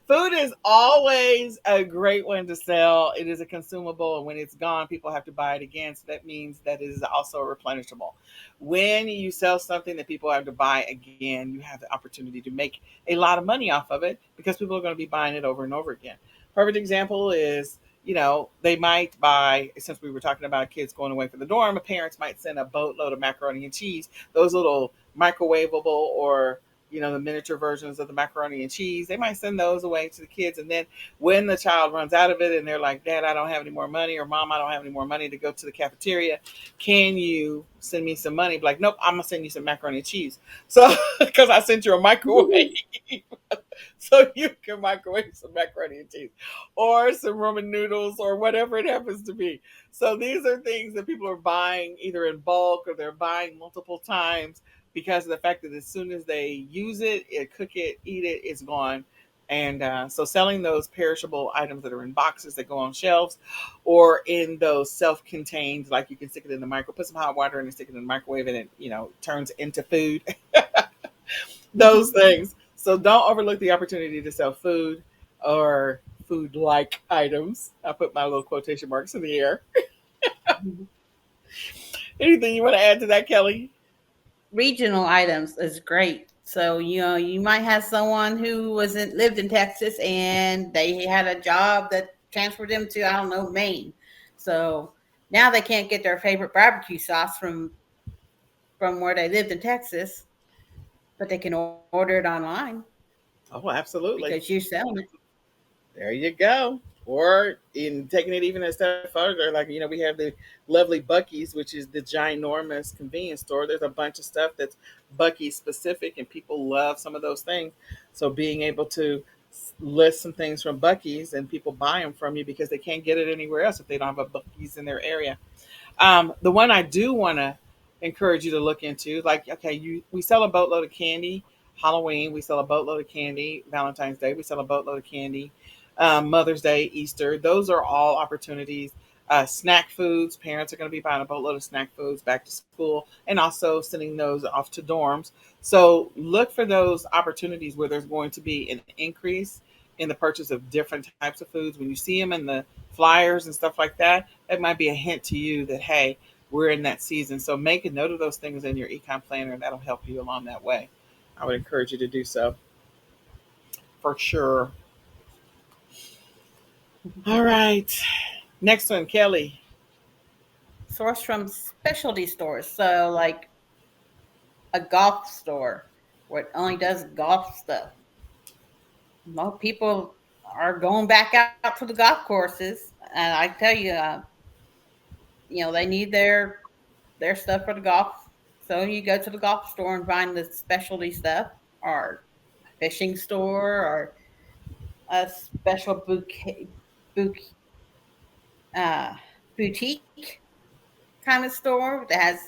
food is always a great one to sell. It is a consumable, and when it's gone, people have to buy it again. So that means that it is also replenishable. When you sell something that people have to buy again, you have the opportunity to make a lot of money off of it because people are going to be buying it over and over again. Perfect example is, they might buy, since we were talking about kids going away for the dorm, parents might send a boatload of macaroni and cheese, those little microwavable or the miniature versions of the macaroni and cheese. They might send those away to the kids. And then when the child runs out of it and they're like, Dad, I don't have any more money, or Mom, I don't have any more money to go to the cafeteria, can you send me some money? Be like, nope, I'm going to send you some macaroni and cheese. So, because I sent you a microwave. So you can microwave some macaroni and cheese or some ramen noodles or whatever it happens to be. So these are things that people are buying either in bulk or they're buying multiple times because of the fact that as soon as they use it, cook it, eat it, it's gone. And so selling those perishable items that are in boxes that go on shelves or in those self-contained, like you can stick it in the micro, put some hot water and stick it in the microwave and it, turns into food. Those things. So don't overlook the opportunity to sell food or food like items. I put my little quotation marks in the air. Anything you want to add to that, Kelly? Regional items is great. So, you might have someone who wasn't lived in Texas and they had a job that transferred them to, I don't know, Maine. So now they can't get their favorite barbecue sauce from where they lived in Texas, but they can order it online Oh, because absolutely. you're selling it. There you go. Or in taking it even a step further, like we have the lovely Bucky's, which is the ginormous convenience store. There's a bunch of stuff that's Bucky's specific, and people love some of those things. So being able to list some things from Bucky's and people buy them from you because they can't get it anywhere else if they don't have a Bucky's in their area. The one I do want to encourage you to look into, like, okay, we sell a boatload of candy. Halloween, we sell a boatload of candy. Valentine's Day, we sell a boatload of candy. Mother's Day, Easter, those are all opportunities. Snack foods, parents are going to be buying a boatload of snack foods back to school and also sending those off to dorms. So look for those opportunities where there's going to be an increase in the purchase of different types of foods. When you see them in the flyers and stuff like that, that might be a hint to you that, hey, we're in that season. So make a note of those things in your econ planner, and that'll help you along that way. I would encourage you to do so for sure. All right. Next one, Kelly. Source from specialty stores. So, like a golf store where it only does golf stuff. Most people are going back out to the golf courses, and I tell you, they need their stuff for the golf. So you go to the golf store and find the specialty stuff, or a fishing store, or a special bouquet, uh, boutique kind of store that has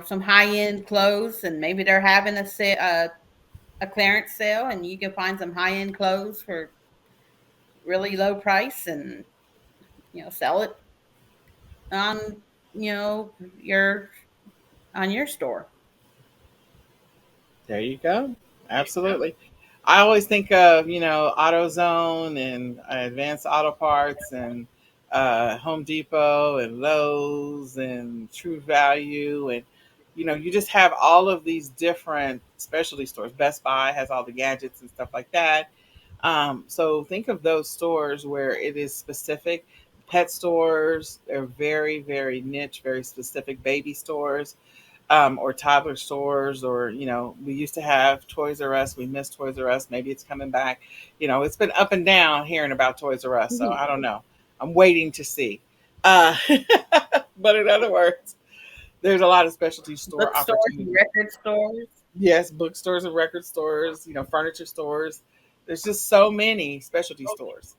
some high end clothes, and maybe they're having a clearance sale, and you can find some high end clothes for really low price, and sell it on your on your store. There you go. Absolutely. I always think of, AutoZone and Advanced Auto Parts and Home Depot and Lowe's and True Value. And, you just have all of these different specialty stores. Best Buy has all the gadgets and stuff like that. So think of those stores where it is specific. Pet stores, they're very, very niche, very specific. Baby stores, or toddler stores, or we used to have Toys R Us. We miss Toys R Us. Maybe it's coming back. It's been up and down hearing about Toys R Us, so I don't know. I'm waiting to see. Uh, but in other words, there's a lot of specialty store Bookstores and opportunities. record stores. Yes, bookstores and record stores. Furniture stores. There's just so many specialty stores.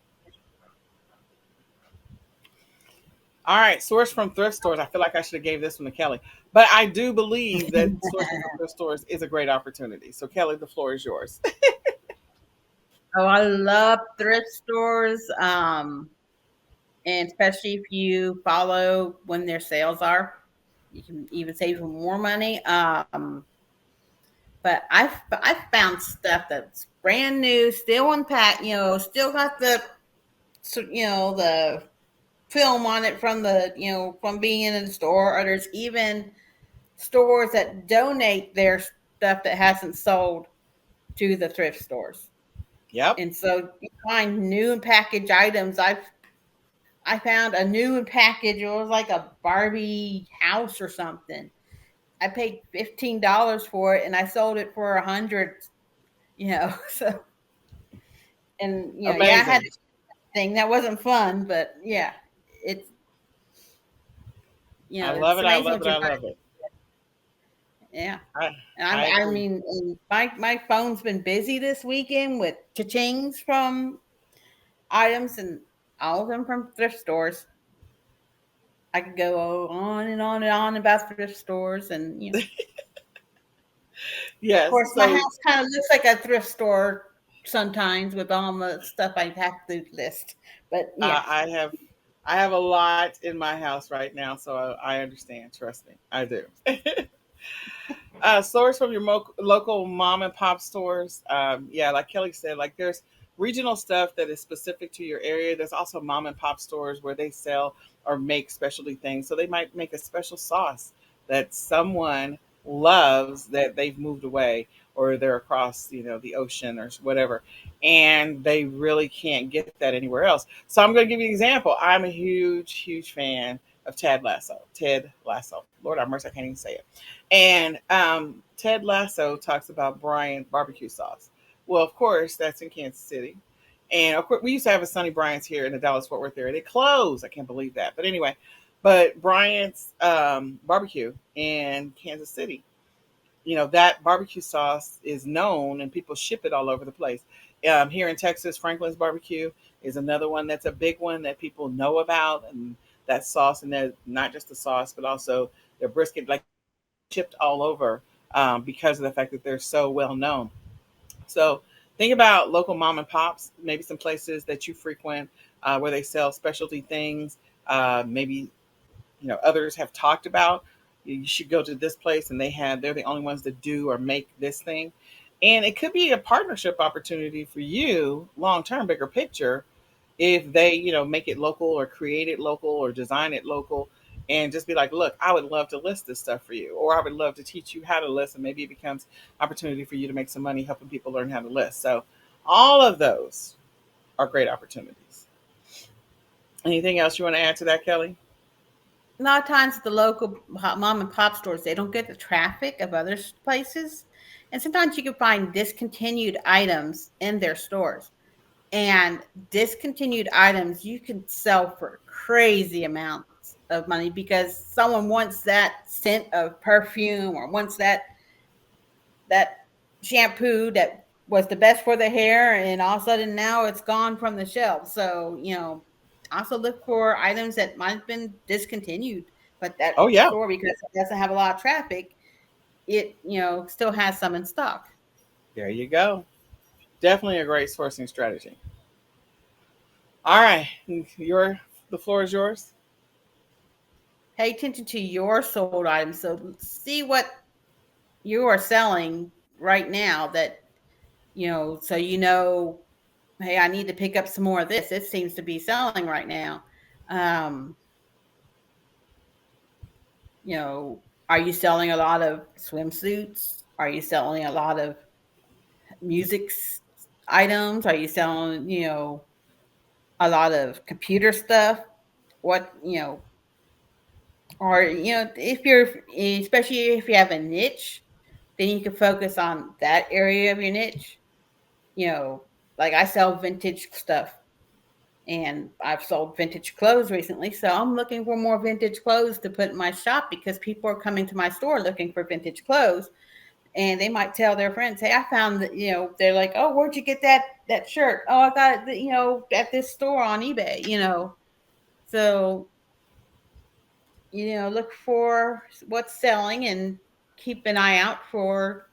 All right, source from thrift stores. I feel like I should have gave this one to Kelly, but I do believe that sourcing from thrift stores is a great opportunity. So, Kelly, the floor is yours. Oh, I love thrift stores. And especially if you follow when their sales are, you can even save even more money. But I've found stuff that's brand new, still unpacked, still got the the film on it from the from being in the store. Or there's even stores that donate their stuff that hasn't sold to the thrift stores. Yep, And so you find new and packaged items. I found a new and package. It was like a Barbie house or something. I paid $15 for it, and I sold it for 100. So and yeah, I had amazing. this thing that wasn't fun, but yeah, it's I love it's it. I amazing love what it. you I find. love it. Yeah. I And I I agree. mean, and my phone's been busy this weekend with cha-chings from items, and all of them from thrift stores. I could go on and on and on about thrift stores, and of Yes. course, my So house kind of looks like a thrift store sometimes with all the stuff I have to list. But yeah, I have a lot in my house right now, so I understand. Trust me, I do. Stores from your local mom and pop stores. Yeah, like Kelly said, like there's regional stuff that is specific to your area. There's also mom and pop stores where they sell or make specialty things. So they might make a special sauce that someone loves that they've moved away or they're across, the ocean or whatever, and they really can't get that anywhere else. So I'm going to give you an example. I'm a huge, huge fan of Ted Lasso. Ted Lasso. Lord have mercy, I can't even say it. And Ted Lasso talks about Bryant barbecue sauce. Well, of course, that's in Kansas City. And of course, we used to have a Sunny Bryant's here in the Dallas Fort Worth area. They closed. I can't believe that. But anyway, Bryant's barbecue in Kansas City, that barbecue sauce is known and people ship it all over the place. Here in Texas, Franklin's barbecue is another one that's a big one that people know about. And that sauce, and that not just the sauce, but also their brisket. Like shipped all over because of the fact that they're so well known. So think about local mom and pops, maybe some places that you frequent where they sell specialty things. Maybe others have talked about you should go to this place, and they're the only ones that do or make this thing. And it could be a partnership opportunity for you long term, bigger picture, if they make it local or create it local or design it local, and just be like, look, I would love to list this stuff for you, or I would love to teach you how to list, and maybe it becomes opportunity for you to make some money helping people learn how to list. So all of those are great opportunities. Anything else you want to add to that, Kelly? a lot of times the local mom and pop stores, they don't get the traffic of other places, and sometimes you can find discontinued items in their stores. And discontinued items you can sell for crazy amounts of money because someone wants that scent of perfume or wants that shampoo that was the best for the hair, and all of a sudden now it's gone from the shelf. So also look for items that might have been discontinued, but that Oh yeah, store, because it doesn't have a lot of traffic, it still has some in stock. there you go. Definitely a great sourcing strategy. All right, the floor is yours. Pay attention to your sold items. So see what you are selling right now, that so hey, I need to pick up some more of this. It seems to be selling right now. um are you selling a lot of swimsuits? Are you selling a lot of music items? Are you selling a lot of computer stuff? What or if you're, especially if you have a niche, then you can focus on that area of your niche. you know, like I sell vintage stuff, and I've sold vintage clothes recently. So I'm looking for more vintage clothes to put in my shop because people are coming to my store looking for vintage clothes, and they might tell their friends, "Hey, I found that." They're like, "Oh, where'd you get that shirt?" "Oh, I got it, at this store on eBay." So look for what's selling and keep an eye out for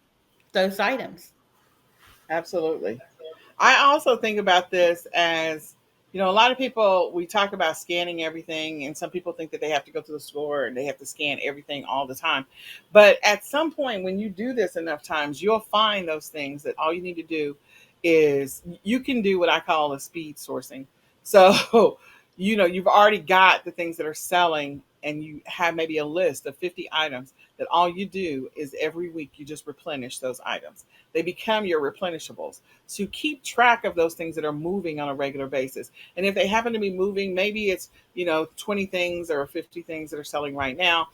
those items. Absolutely. I also think about this as, a lot of people, we talk about scanning everything, and some people think that they have to go to the store and they have to scan everything all the time. But at some point, when you do this enough times, you'll find those things that all you need to do is you can do what I call a speed sourcing. So, you've already got the things that are selling, and you have maybe a list of 50 items that all you do is every week you just replenish those items. They become your replenishables. So keep track of those things that are moving on a regular basis. And if they happen to be moving, maybe it's, 20 things or 50 things that are selling right now,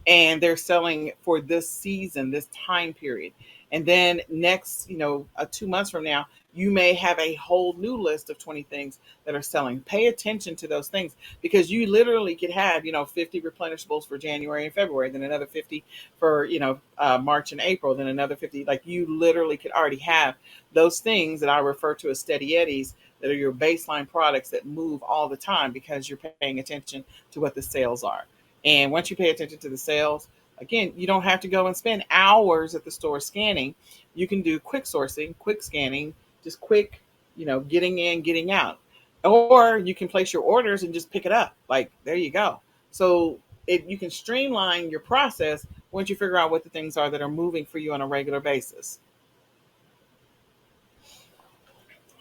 and they're selling for this season, this time period. And then next, 2 months from now, you may have a whole new list of 20 things that are selling. Pay attention to those things, because you literally could have, 50 replenishables for January and February, then another 50 for, March and April, then another 50. Like, you literally could already have those things that I refer to as steady eddies, that are your baseline products that move all the time, because you're paying attention to what the sales are. And once you pay attention to the sales, again, you don't have to go and spend hours at the store scanning. You can do quick sourcing, quick scanning, just quick, getting in, getting out. Or you can place your orders and just pick it up. Like, there you go. So you can streamline your process once you figure out what the things are that are moving for you on a regular basis.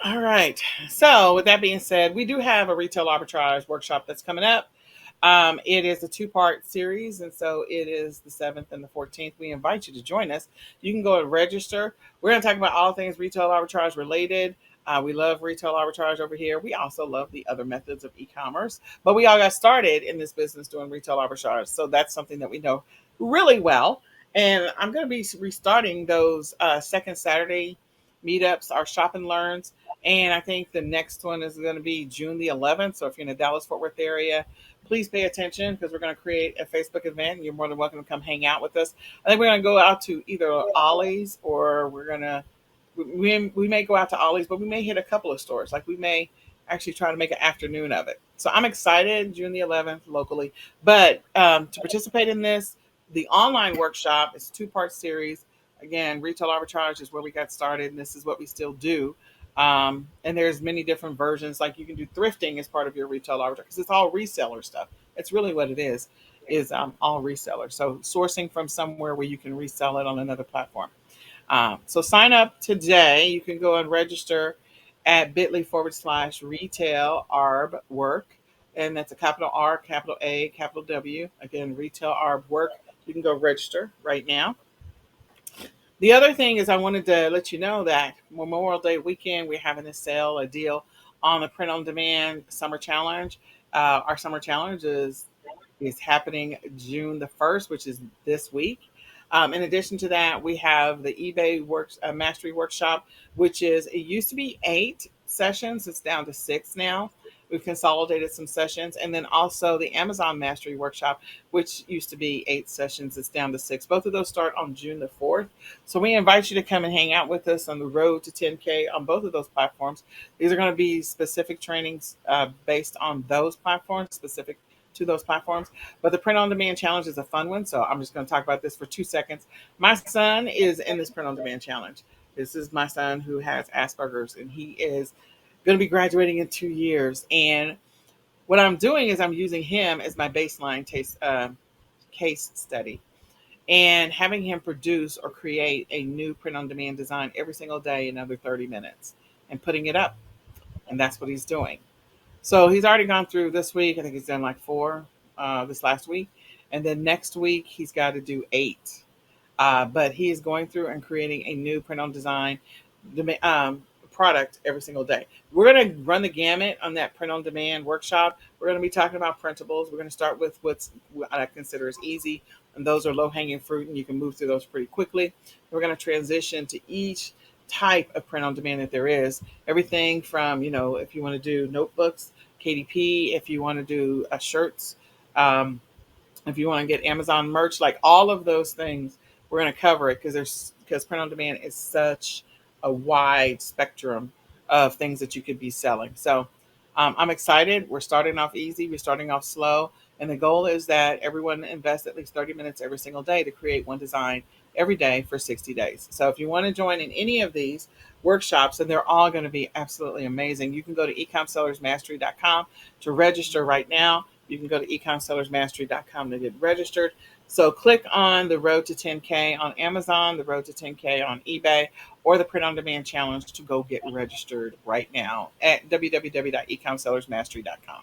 All right. So, with that being said, we do have a retail arbitrage workshop that's coming up. It is a two-part series, and so it is the 7th and the 14th. We invite you to join us. You can go and register. We're going to talk about all things retail arbitrage related. We love retail arbitrage over here. We also love the other methods of e-commerce, but we all got started in this business doing retail arbitrage, so that's something that we know really well. And I'm going to be restarting those second Saturday meetups, our shop and learns. And I think the next one is going to be June the 11th. So if you're in the Dallas Fort Worth area, please pay attention, because we're going to create a Facebook event. You're more than welcome to come hang out with us. I think we're going to go out to either Ollie's, or we may go out to Ollie's, but we may hit a couple of stores. Like, we may actually try to make an afternoon of it. So I'm excited, June the 11th locally. But to participate in this, the online workshop is a two-part series. Again, retail arbitrage is where we got started, and this is what we still do. And there's many different versions. Like, you can do thrifting as part of your retail arbitrage, because it's all reseller stuff. It's really what it is all reseller. So sourcing from somewhere where you can resell it on another platform. So sign up today. You can go and register at bit.ly/retail arb work. And that's a capital R, capital A, capital W. Again, retail arb work. You can go register right now. The other thing is, I wanted to let you know that Memorial Day weekend, we're having a sale, a deal on the print on demand summer challenge. Our summer challenge is happening June the 1st, which is this week. In addition to that, we have the eBay Mastery Workshop, which it used to be 8 sessions. It's down to 6 now. We've consolidated some sessions. And then also the Amazon Mastery Workshop, which used to be 8 sessions. It's down to 6. Both of those start on June the 4th. So we invite you to come and hang out with us on the road to 10K on both of those platforms. These are going to be specific trainings based on those platforms, specific to those platforms. But the print on demand challenge is a fun one. So I'm just going to talk about this for 2 seconds. My son is in this print on demand challenge. This is my son who has Asperger's, and he is going to be graduating in 2 years. And what I'm doing is I'm using him as my baseline case study, and having him produce or create a new print on demand design every single day, another 30 minutes, and putting it up. And that's what he's doing. So he's already gone through this week. I think he's done like 4 this last week. And then next week, he's got to do 8. But he is going through and creating a new print on design product every single day. We're going to run the gamut on that print on demand workshop. We're going to be talking about printables. We're going to start with what I consider as easy, and those are low hanging fruit, and you can move through those pretty quickly. We're going to transition to each type of print on demand that there is. Everything from, if you want to do notebooks, KDP, if you want to do shirts, if you want to get Amazon merch, like all of those things, we're going to cover it, because print on demand is such a wide spectrum of things that you could be selling. So I'm excited. We're starting off easy. We're starting off slow. And the goal is that everyone invests at least 30 minutes every single day to create one design every day for 60 days. So if you want to join in any of these workshops, and they're all going to be absolutely amazing, you can go to ecomsellersmastery.com to register right now. You can go to ecomsellersmastery.com to get registered. So click on the Road to 10K on Amazon, the Road to 10K on eBay, or the Print on Demand Challenge to go get registered right now at www.ecomsellersmastery.com.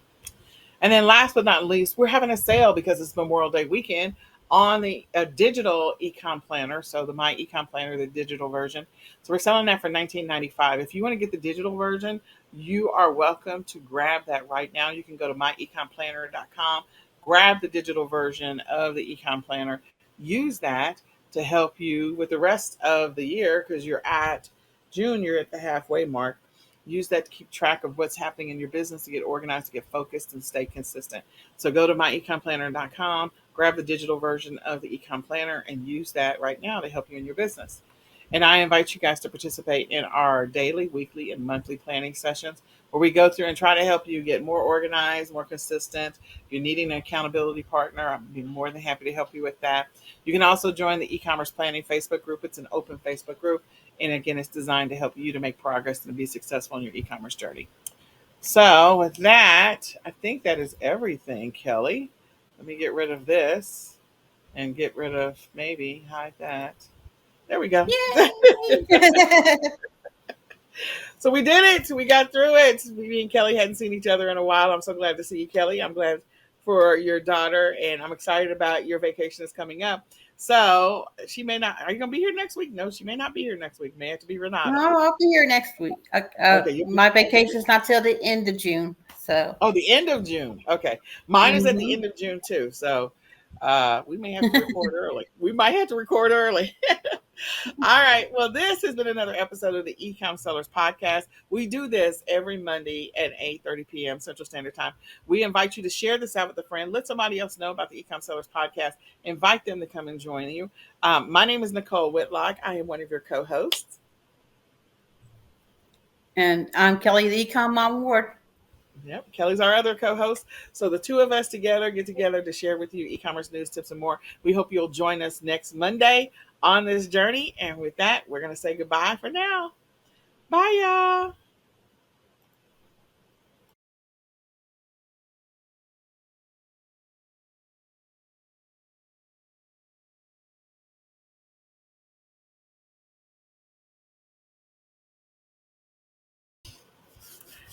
And then last but not least, we're having a sale because it's Memorial Day weekend on the digital econ planner. So the My Econ Planner, the digital version. So we're selling that for $19.95. If you want to get the digital version, you are welcome to grab that right now. You can go to myeconplanner.com, grab the digital version of the econ planner, use that to help you with the rest of the year because you're at June, you're at the halfway mark. Use that to keep track of what's happening in your business, to get organized, to get focused, and stay consistent. So go to myeconplanner.com, grab the digital version of the econ planner, and use that right now to help you in your business. And I invite you guys to participate in our daily, weekly, and monthly planning sessions where we go through and try to help you get more organized, more consistent. If you're needing an accountability partner, I'd be more than happy to help you with that. You can also join the e-commerce planning Facebook group. It's an open Facebook group. And again, it's designed to help you to make progress and be successful in your e-commerce journey. So with that, I think that is everything, Kelly. Let me get rid of this and get rid of maybe hide that. There we go. Yay! So we did it. We got through it. Me and Kelly hadn't seen each other in a while. I'm so glad to see you, Kelly. I'm glad for your daughter, and I'm excited about your vacation that's coming up. So she may not. Are you gonna be here next week? No, she may not be here next week. May have to be Renata. No, I'll be here next week. Okay, you'll be. My vacation's not till the end of June, so. Oh, the end of June. Okay, mine is at the Mhm. end of June too. So we may have to record early. We might have to record early. All right. Well, this has been another episode of the Ecom Sellers Podcast. We do this every Monday at 8:30 p.m. Central Standard Time. We invite you to share this out with a friend. Let somebody else know about the Ecom Sellers Podcast. Invite them to come and join you. My name is Nicole Whitlock. I am one of your co-hosts. And I'm Kelly, the Ecom Mom Ward. Yep, Kelly's our other co-host. So the two of us together get together to share with you e-commerce news, tips, and more. We hope you'll join us next Monday on this journey. And with that, we're going to say goodbye for now. Bye, y'all.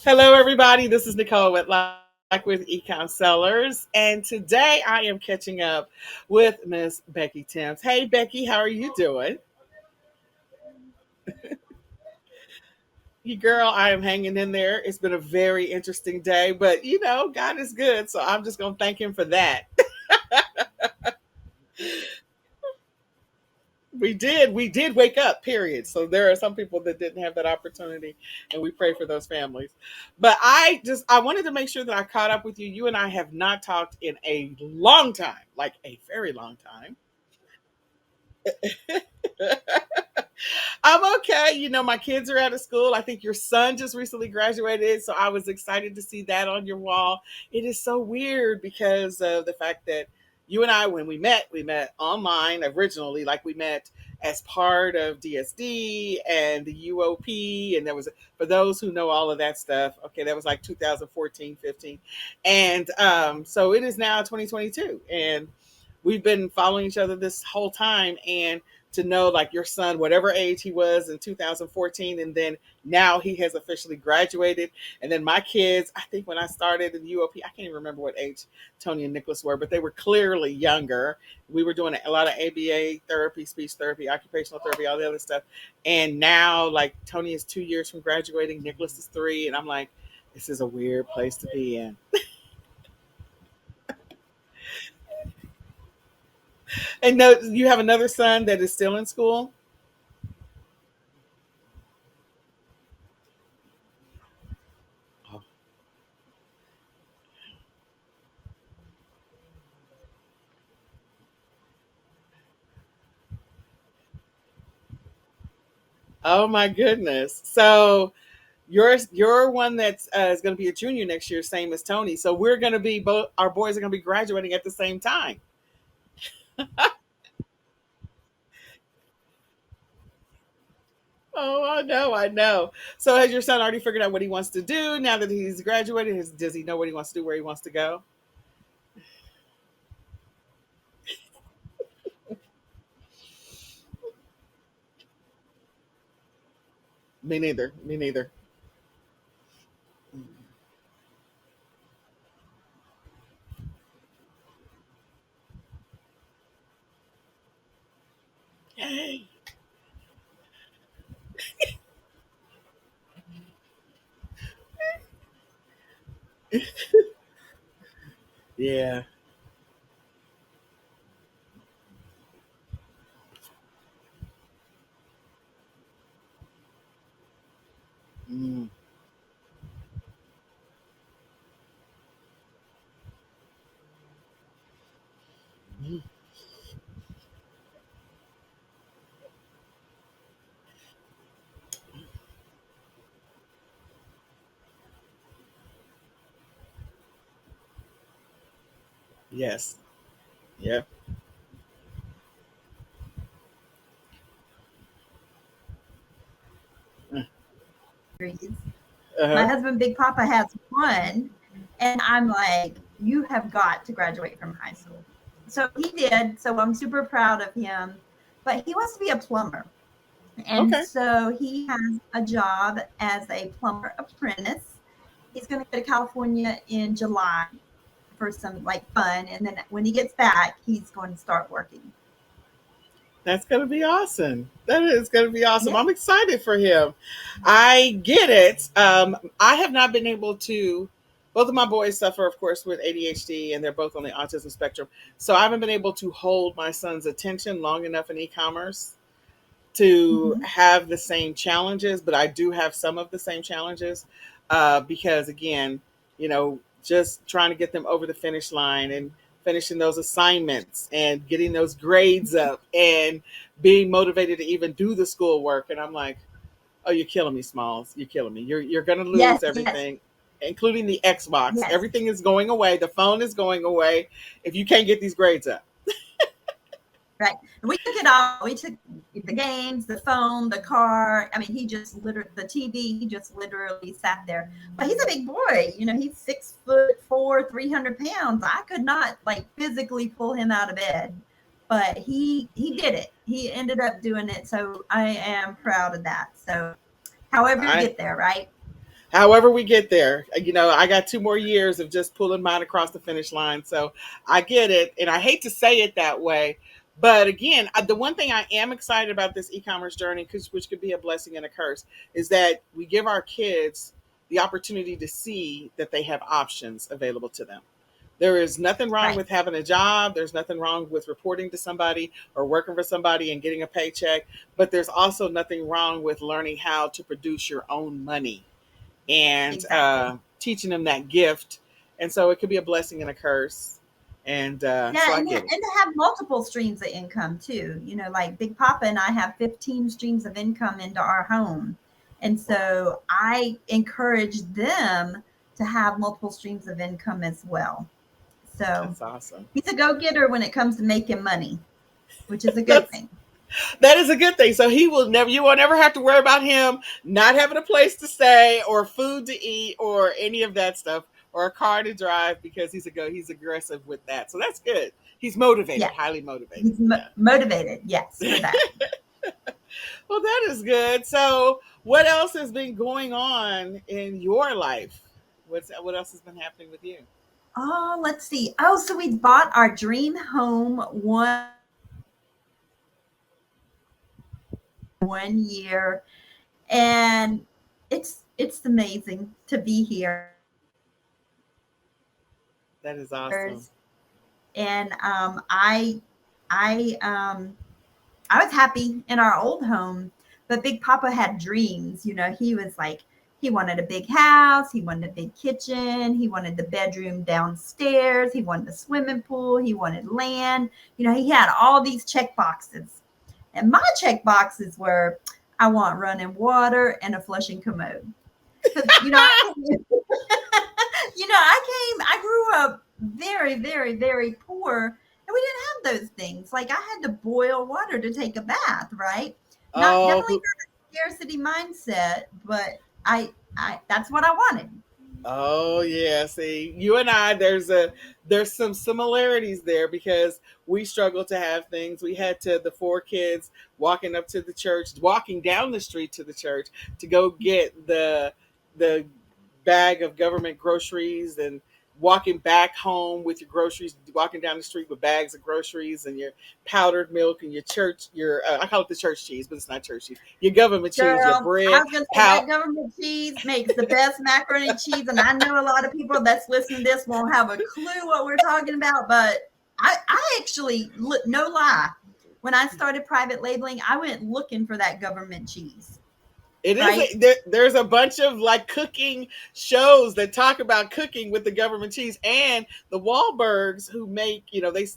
Hello, everybody. This is Nicole Whitlock with Econ Sellers. And today I am catching up with Miss Becky Timms. Hey, Becky, how are you doing? You girl, I am hanging in there. It's been a very interesting day, but God is good. So I'm just going to thank him for that. We did wake up, period. So there are some people that didn't have that opportunity, and we pray for those families. But I wanted to make sure that I caught up with you. You and I have not talked in a long time, like a very long time. I'm okay. My kids are out of school. I think your son just recently graduated. So I was excited to see that on your wall. It is so weird because of the fact that you and I, when we met online originally, like we met as part of DSD and the UOP. And there was, for those who know all of that stuff, okay, that was like 2014, 15. And so it is now 2022. And we've been following each other this whole time. And to know like your son, whatever age he was in 2014, and then now he has officially graduated. And then my kids, I think when I started in the UOP, I can't even remember what age Tony and Nicholas were, but they were clearly younger. We were doing a lot of ABA therapy, speech therapy, occupational therapy, all the other stuff. And now like Tony is 2 years from graduating, Nicholas is 3, and I'm like, this is a weird place to be in. And no, you have another son that is still in school. Oh my goodness. So Your one that's is going to be a junior next year, same as Tony. So we're going to be both. Our boys are going to be graduating at the same time. Oh, I know, I know. So has your son already figured out what he wants to do now that he's graduated? Does he know what he wants to do, where he wants to go? Me neither. Me neither. Yay. Yeah. Mm. Mm. Yes. Yeah. degrees. My Uh-huh. husband, Big Papa, has one. And I'm like, you have got to graduate from high school. So he did. So I'm super proud of him. But he wants to be a plumber. And Okay. so he has a job as a plumber apprentice. He's going to go to California in July for some like fun. And then when he gets back, he's going to start working. That's going to be awesome. That is going to be awesome. Yeah. I'm excited for him. I get it. I have not been able to. Both of my boys suffer, of course, with ADHD, and they're both on the autism spectrum. So I haven't been able to hold my son's attention long enough in e-commerce to Mm-hmm. have the same challenges, but I do have some of the same challenges because, again, just trying to get them over the finish line and finishing those assignments and getting those grades up and being motivated to even do the schoolwork. And I'm like, oh, you're killing me, Smalls. You're killing me. You're going to Yes, lose yes, everything, including the Xbox. yes. Everything is going away. The phone is going away if you can't get these grades up. Right. We took it all. We took the games, the phone, the car. I mean, he just literally, the TV, he just literally sat there. But he's a big boy. He's 6'4", 300 pounds. I could not like physically pull him out of bed. But he did it. He ended up doing it. So I am proud of that. So however you I get there, right? However we get there, I got 2 more years of just pulling mine across the finish line. So I get it. And I hate to say it that way. But again, the one thing I am excited about this e-commerce journey, which could be a blessing and a curse, is that we give our kids the opportunity to see that they have options available to them. There is nothing wrong Right. with having a job. There's nothing wrong with reporting to somebody or working for somebody and getting a paycheck. But there's also nothing wrong with learning how to produce your own money and Exactly. teaching them that gift. And so it could be a blessing and a curse. And so Yeah, I and get it. to have multiple streams of income too. Like Big Papa and I have 15 streams of income into our home. And so I encourage them to have multiple streams of income as well. So That's awesome. he's a go-getter when it comes to making money, which is a good That's thing. that is a good thing. So you will never have to worry about him not having a place to stay or food to eat or any of that stuff or a car to drive because he's aggressive with that. So that's good. He's motivated, Yes, highly motivated. he's Yeah. motivated. Yes, for that. Well, that is good. So what else has been going on in your life? What else has been happening with you? Oh, let's see. Oh, so we bought our dream home 1 year, and it's amazing to be here. That is awesome. And I I was happy in our old home, but Big Papa had dreams. He was like, he wanted a big house, he wanted a big kitchen, he wanted the bedroom downstairs, he wanted a swimming pool, he wanted land. He had all these check boxes. And my check boxes were, I want running water and a flushing commode. Because I grew up very, very, very poor, and we didn't have those things. Like I had to boil water to take a bath, right? Not Oh, definitely not a scarcity mindset, but I that's what I wanted. oh yeah. See, you and I, there's some similarities there because we struggled to have things. We had to the four kids walking up to the church, walking down the street to the church to go get the bag of government groceries and walking back home with your groceries, walking down the street with bags of groceries and your powdered milk and your church, your I call it the church cheese, but it's not church cheese. Your government cheese, your Girl, I bread, was gonna say pow. that government cheese makes the best macaroni and cheese, and I know a lot of people that's listening to this won't have a clue what we're talking about, but I actually, no lie, when I started private labeling, I went looking for that government cheese, It is. right? There's a bunch of like cooking shows that talk about cooking with the government cheese, and the Wahlbergs who make,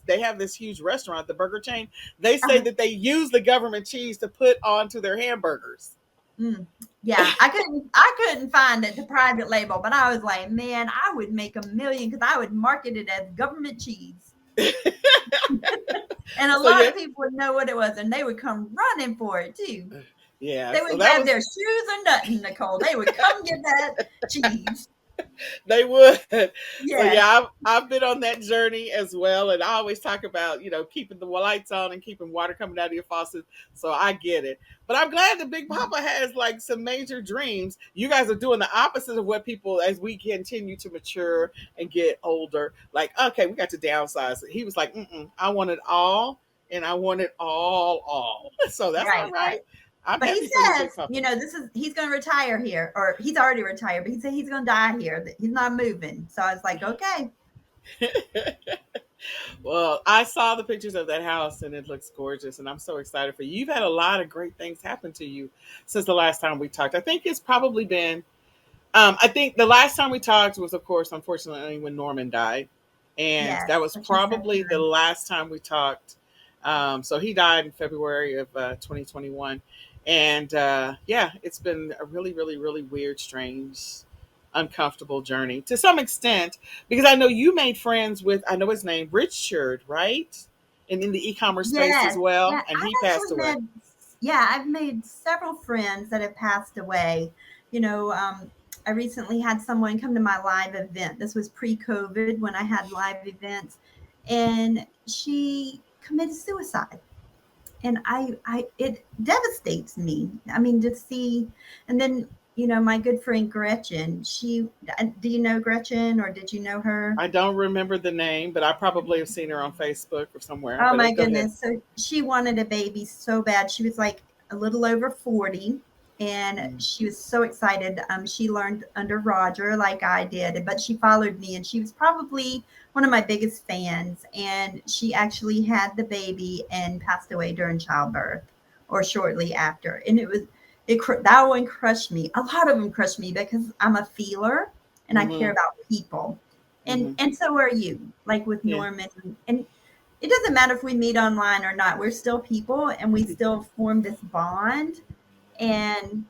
they have this huge restaurant, the burger chain. They say Uh, that they use the government cheese to put onto their hamburgers. mm, yeah, I couldn't find it to private label, but I was like, man, I would make a million because I would market it as government cheese. And a So lot yeah, of people would know what it was and they would come running for it too. yeah. They So would that grab was their shoes or nothing, Nicole. They would come get that cheese. they would. So Yes. yeah, I've been on that journey as well, and I always talk about keeping the lights on and keeping water coming out of your faucet. So I get it, but I'm glad that Big Papa has like some major dreams. You guys are doing the opposite of what people, as we continue to mature and get older. Like, okay, we got to downsize. He was like, I want it all, and I want it all. So that's all Right, right. right. I'm But he happy for you, Big says, Papa. he's going to retire here, or he's already retired, but he said he's going to die here, that he's not moving. So I was like, okay. Well, I saw the pictures of that house and it looks gorgeous, and I'm so excited for you. You've had a lot of great things happen to you since the last time we talked. I think it's probably been, I think the last time we talked was, of course, unfortunately, when Norman died. And Yes, that was which is so probably the true. last time we talked. So he died in February of 2021. And yeah, it's been a really, really, really weird, strange, uncomfortable journey to some extent because I know you made friends with, I know his name, Richard, right? And in the e-commerce space as Yes. Yeah. well. And he passed away. I've made several friends that have passed away. You know, I recently had someone come to my live event. This was pre-COVID when I had live events, and she committed suicide. And it devastates me. I mean, to see, and then, my good friend Gretchen, do you know Gretchen or did you know her? I don't remember the name, but I probably have seen her on Facebook or somewhere. Oh But my go ahead. goodness. So she wanted a baby so bad. She was like a little over 40 and Mm. she was so excited. She learned under Roger like I did, but she followed me and she was probably one of my biggest fans. And she actually had the baby and passed away during childbirth or shortly after. And that one crushed me. A lot of them crushed me because I'm a feeler and I care Mm-hmm. about people. And Mm-hmm. and so are you, like with Yeah. Norman. And it doesn't matter if we meet online or not. We're still people and we still form this bond. And,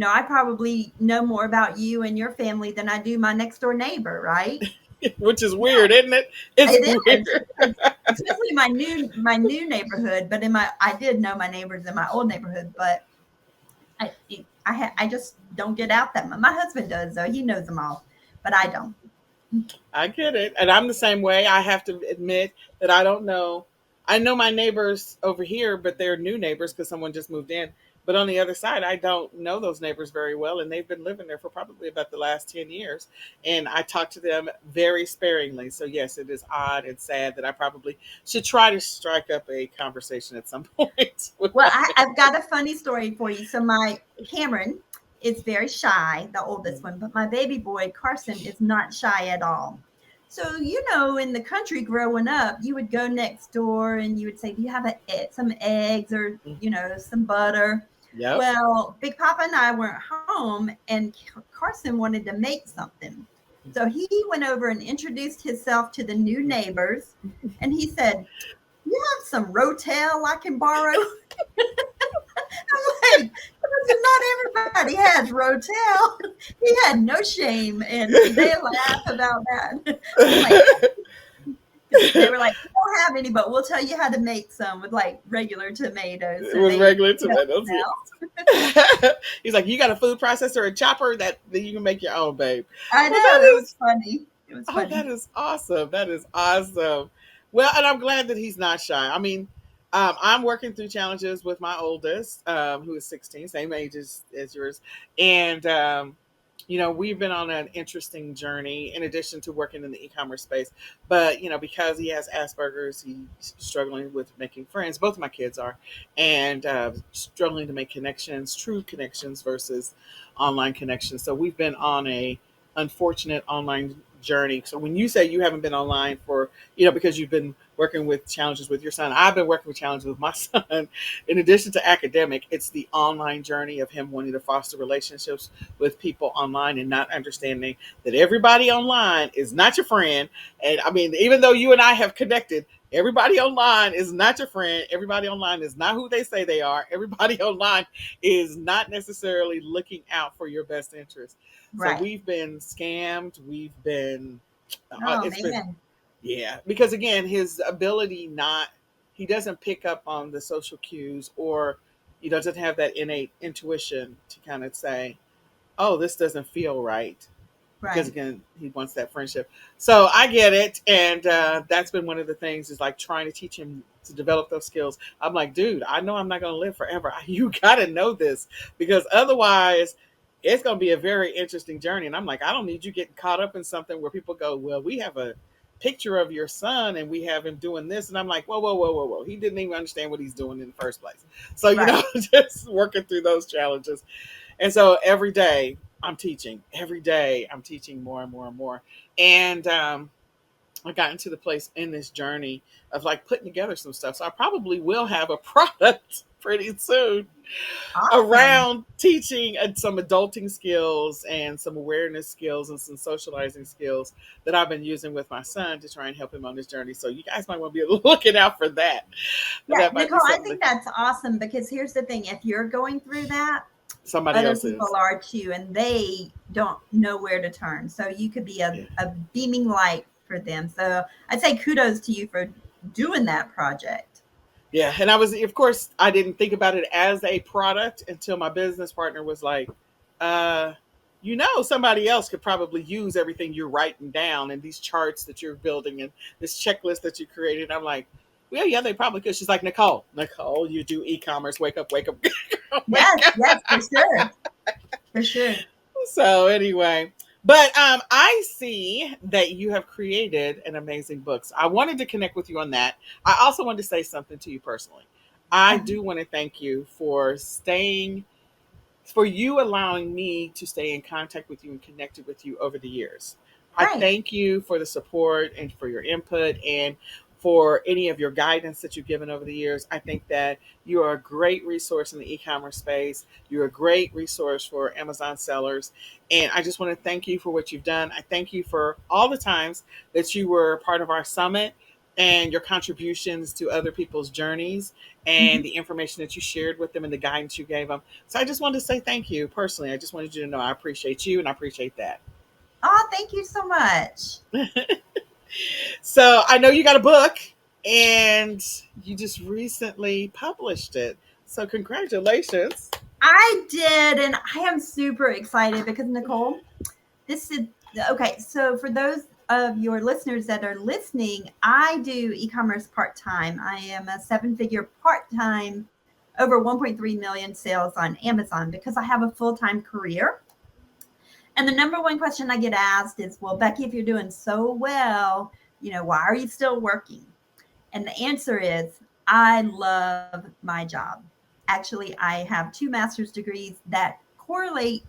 I probably know more about you and your family than I do my next door neighbor, right? Which is Yeah, weird, isn't it? It's it is. weird. Especially my new neighborhood. But I did know my neighbors in my old neighborhood, but I just don't get out that much. My husband does though. He knows them all, but I don't. I get it. And I'm the same way. I have to admit that I don't know. I know my neighbors over here, but they're new neighbors because someone just moved in. But on the other side, I don't know those neighbors very well. And they've been living there for probably about the last 10 years. And I talk to them very sparingly. So, yes, it is odd and sad that I probably should try to strike up a conversation at some point with Well, my I've got a funny story for you. So my Cameron is very shy, the oldest one, but my baby boy Carson is not shy at all. So in the country growing up, you would go next door and you would say, "Do you have some eggs or neighbor. some butter?" Yep. Well, Big Papa and I weren't home, and Carson wanted to make something. So he went over and introduced himself to the new neighbors, and he said, "You have some Rotel I can borrow?" I'm like, Not everybody has Rotel. He had no shame, and they laugh about that. I'm like, they were like, we don't have any, but we'll tell you how to make some with like regular tomatoes. So With they regular help tomatoes. now. He's like, you got a food processor, a chopper that you can make your own, babe. I Well, know, that it was is, funny. It was oh, funny. that is awesome. That is awesome. Well, and I'm glad that he's not shy. I mean, I'm working through challenges with my oldest, who is 16, same age as yours. And, we've been on an interesting journey in addition to working in the e-commerce space. But, because he has Asperger's, he's struggling with making friends. Both of my kids are. And struggling to make connections, true connections versus online connections. So we've been on a unfortunate online journey. So when you say you haven't been online for, because you've been working with challenges with your son, I've been working with challenges with my son. In addition to academic, it's the online journey of him wanting to foster relationships with people online and not understanding that everybody online is not your friend. And I mean, even though you and I have connected, everybody online is not your friend. Everybody online is not who they say they are. Everybody online is not necessarily looking out for your best interest. So Right. we've been scammed. We've been, Oh it's been, man. yeah, because again, his ability he doesn't pick up on the social cues, or he doesn't have that innate intuition to kind of say, oh, this doesn't feel right. Because Right. again, he wants that friendship. So I get it. And that's been one of the things, is like trying to teach him to develop those skills. I'm like, dude, I know I'm not going to live forever. You got to know this, because otherwise it's going to be a very interesting journey. And I'm like, I don't need you getting caught up in something where people go, well, we have a picture of your son and we have him doing this. And I'm like, whoa, whoa, whoa, whoa, whoa. He didn't even understand what he's doing in the first place. So, Right. just working through those challenges. And so every day I'm teaching. Every day I'm teaching more and more and more. And I got into the place in this journey of like putting together some stuff. So I probably will have a product pretty soon Awesome. around teaching some adulting skills and some awareness skills and some socializing skills that I've been using with my son to try and help him on this journey. So you guys might want to be looking out for that. Yeah, That might be Nicole, I something think that that's awesome because here's the thing. If you're going through that, somebody other else people is. are too, and they don't know where to turn. So you could be Yeah. a beaming light for them. So I'd say kudos to you for doing that project. Yeah, and of course, I didn't think about it as a product until my business partner was like, uh, somebody else could probably use everything you're writing down and these charts that you're building and this checklist that you created. I'm like, well, yeah, they probably could. She's like, Nicole, you do e-commerce. Wake up, wake up, wake Yes, up. yes, for sure. For sure. So anyway, but I see that you have created an amazing book. So I wanted to connect with you on that. I also wanted to say something to you personally. I Uh-huh. do want to thank you for you allowing me to stay in contact with you and connected with you over the years. I Right. thank you for the support and for your input and for any of your guidance that you've given over the years. I think that you are a great resource in the e-commerce space. You're a great resource for Amazon sellers. And I just want to thank you for what you've done. I thank you for all the times that you were part of our summit and your contributions to other people's journeys Mhm. and the information that you shared with them and the guidance you gave them. So I just wanted to say thank you personally. I just wanted you to know I appreciate you and I appreciate that. Oh, thank you so much. So I know you got a book and you just recently published it. So congratulations. I did, and I am super excited because Nicole, this is okay. So for those of your listeners that are listening, I do e-commerce part-time. I am a seven-figure part-time, over 1.3 million sales on Amazon because I have a full-time career. And the number one question I get asked is, well, Becky, if you're doing so well, why are you still working? And the answer is, I love my job. Actually, I have two master's degrees that correlate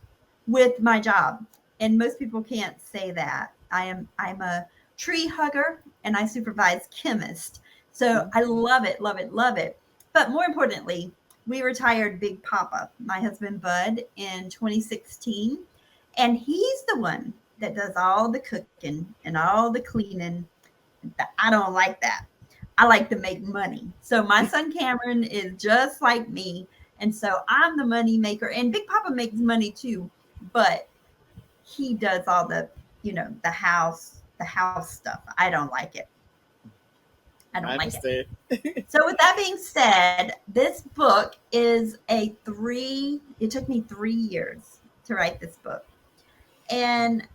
with my job. And most people can't say that. I'm a tree hugger and I supervise chemists. So Mhm. I love it, love it, love it. But more importantly, we retired Big Papa, my husband Bud, in 2016. And he's the one that does all the cooking and all the cleaning. I don't like that. I like to make money. So my son Cameron is just like me. And so I'm the money maker, and Big Papa makes money too, but he does all the, the house stuff. I don't like it. I I don't like it. understand. So with that being said, this book is it took me 3 years to write this book. And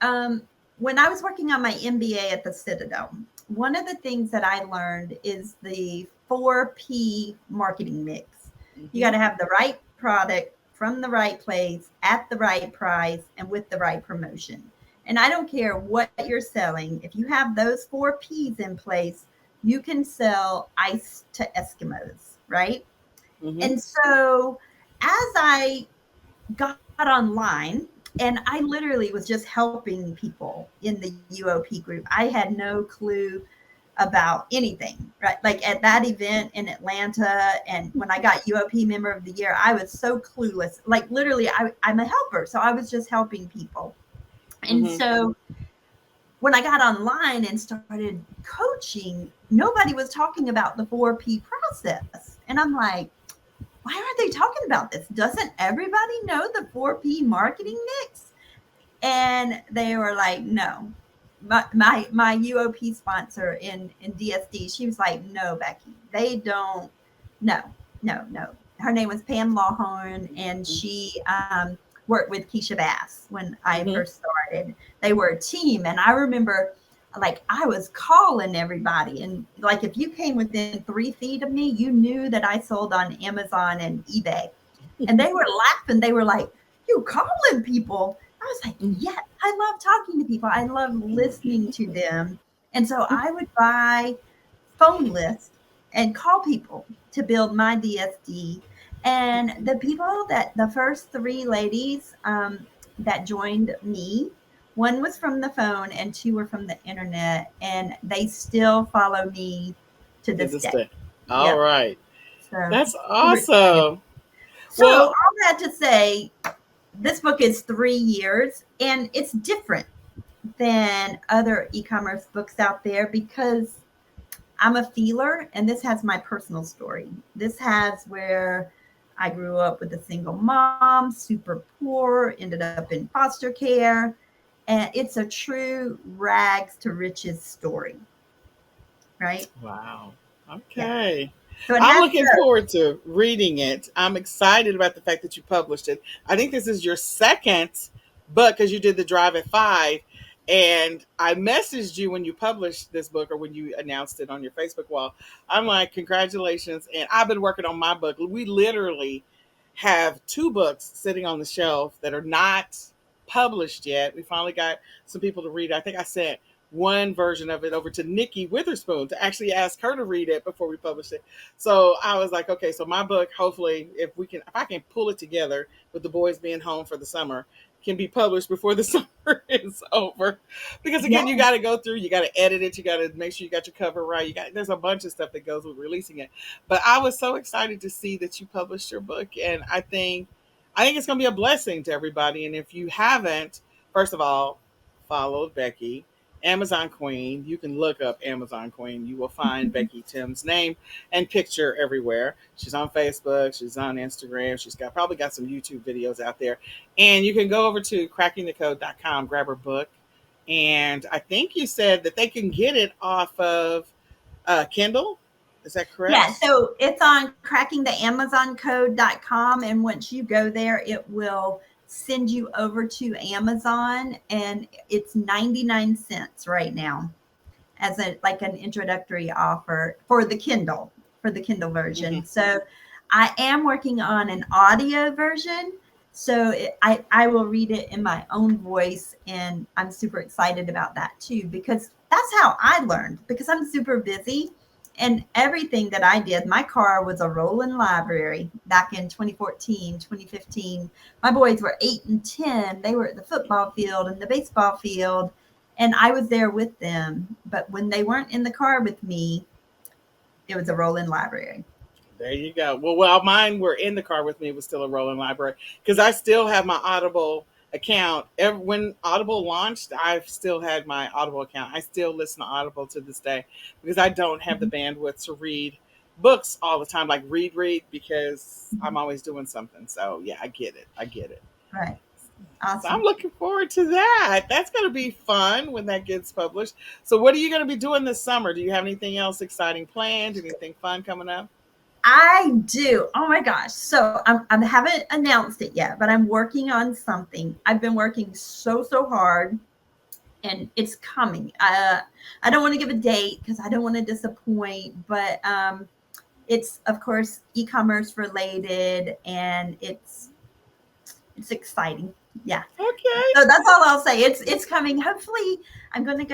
um, when I was working on my MBA at the Citadel, one of the things that I learned is the 4P marketing mix. You got Hmm. to have the right product from the right place at the right price and with the right promotion. And I don't care what you're selling, if you have those 4Ps in place, you can sell ice to Eskimos, right? Hmm. And so as I got online, and I literally was just helping people in the UOP group. I had no clue about anything, right? Like at that event in Atlanta, and when I got UOP Member of the Year, I was so clueless. Like literally, I'm a helper, so I was just helping people. And Hmm. so when I got online and started coaching, nobody was talking about the 4P process. And I'm like, why aren't they talking about this? Doesn't everybody know the 4P marketing mix? And they were like, no. My UOP sponsor in DSD, she was like, no, Becky, they don't. No, no, no. Her name was Pam Lawhorn, and she worked with Keisha Bass when I Hmm. first started. They were a team, and I remember like I was calling everybody, and like if you came within 3 feet of me, you knew that I sold on Amazon and eBay. And they were laughing. They were like, you calling people? I was like, yes, I love talking to people. I love listening to them. And so I would buy phone lists and call people to build my DSD. And the first three ladies that joined me, one was from the phone and two were from the internet. And they still follow me to To this this day. day. All Yep. right. So That's super excited. awesome. So Well, all that to say, this book is 3 years and it's different than other e-commerce books out there because I'm a feeler and this has my personal story. This has where I grew up with a single mom, super poor, ended up in foster care, and it's a true rags to riches story, right? wow. Yeah. Okay. So it I'm has looking forward to reading it. I'm excited about the fact that you published it. I think this is your second book because you did the Drive at Five. And I messaged you when you published this book or when you announced it on your Facebook wall. I'm like, congratulations. And I've been working on my book. We literally have two books sitting on the shelf that are not published yet. We finally got some people to read it. I think I sent one version of it over to Nikki Witherspoon to actually ask her to read it before we published it. So I was like, okay, so my book, hopefully, if I can pull it together with the boys being home for the summer, can be published before the summer is over. Because yeah. again, you got to go through, you got to edit it, you got to make sure you got your cover right. There's a bunch of stuff that goes with releasing it. But I was so excited to see that you published your book, and I think it's going to be a blessing to everybody. And if you haven't, first of all, followed Becky, Amazon Queen. You can look up Amazon Queen. You will find Becky Tim's name and picture everywhere. She's on Facebook. She's on Instagram. She's probably got some YouTube videos out there. And you can go over to crackingthecode.com, grab her book. And I think you said that they can get it off of Kindle. Is that Yeah, correct? so it's on crackingtheamazoncode.com. And once you go there, it will send you over to Amazon. And it's 99 cents right now as like an introductory offer for the Kindle Hmm. version. So I am working on an audio version. So I will read it in my own voice. And I'm super excited about that too, because that's how I learned, because I'm super busy. And everything that I did, my car was a rolling library back in 2014, 2015. My boys were 8 and 10. They were at the football field and the baseball field, and I was there with them. But when they weren't in the car with me, it was a rolling library. There you go. Well, while mine were in the car with me, it was still a rolling library because I still have my Audible account. When Audible launched, I've still had my Audible account. I still listen to Audible to this day because I don't have the bandwidth to read books all the time, like read because I'm always doing something. So yeah, I get it. I get it. Right. So I'm Awesome. looking forward to that. That's going to be fun when that gets published. So what are you going to be doing this summer? Do you have anything else exciting planned? Anything fun coming up? I do. Oh my gosh. So I haven't announced it yet, but I'm working on something. I've been working so hard, and it's coming. I don't want to give a date because I don't want to disappoint, but it's of course e-commerce related, and it's exciting. Yeah. Okay. So that's all I'll say. It's coming. Hopefully, I'm coming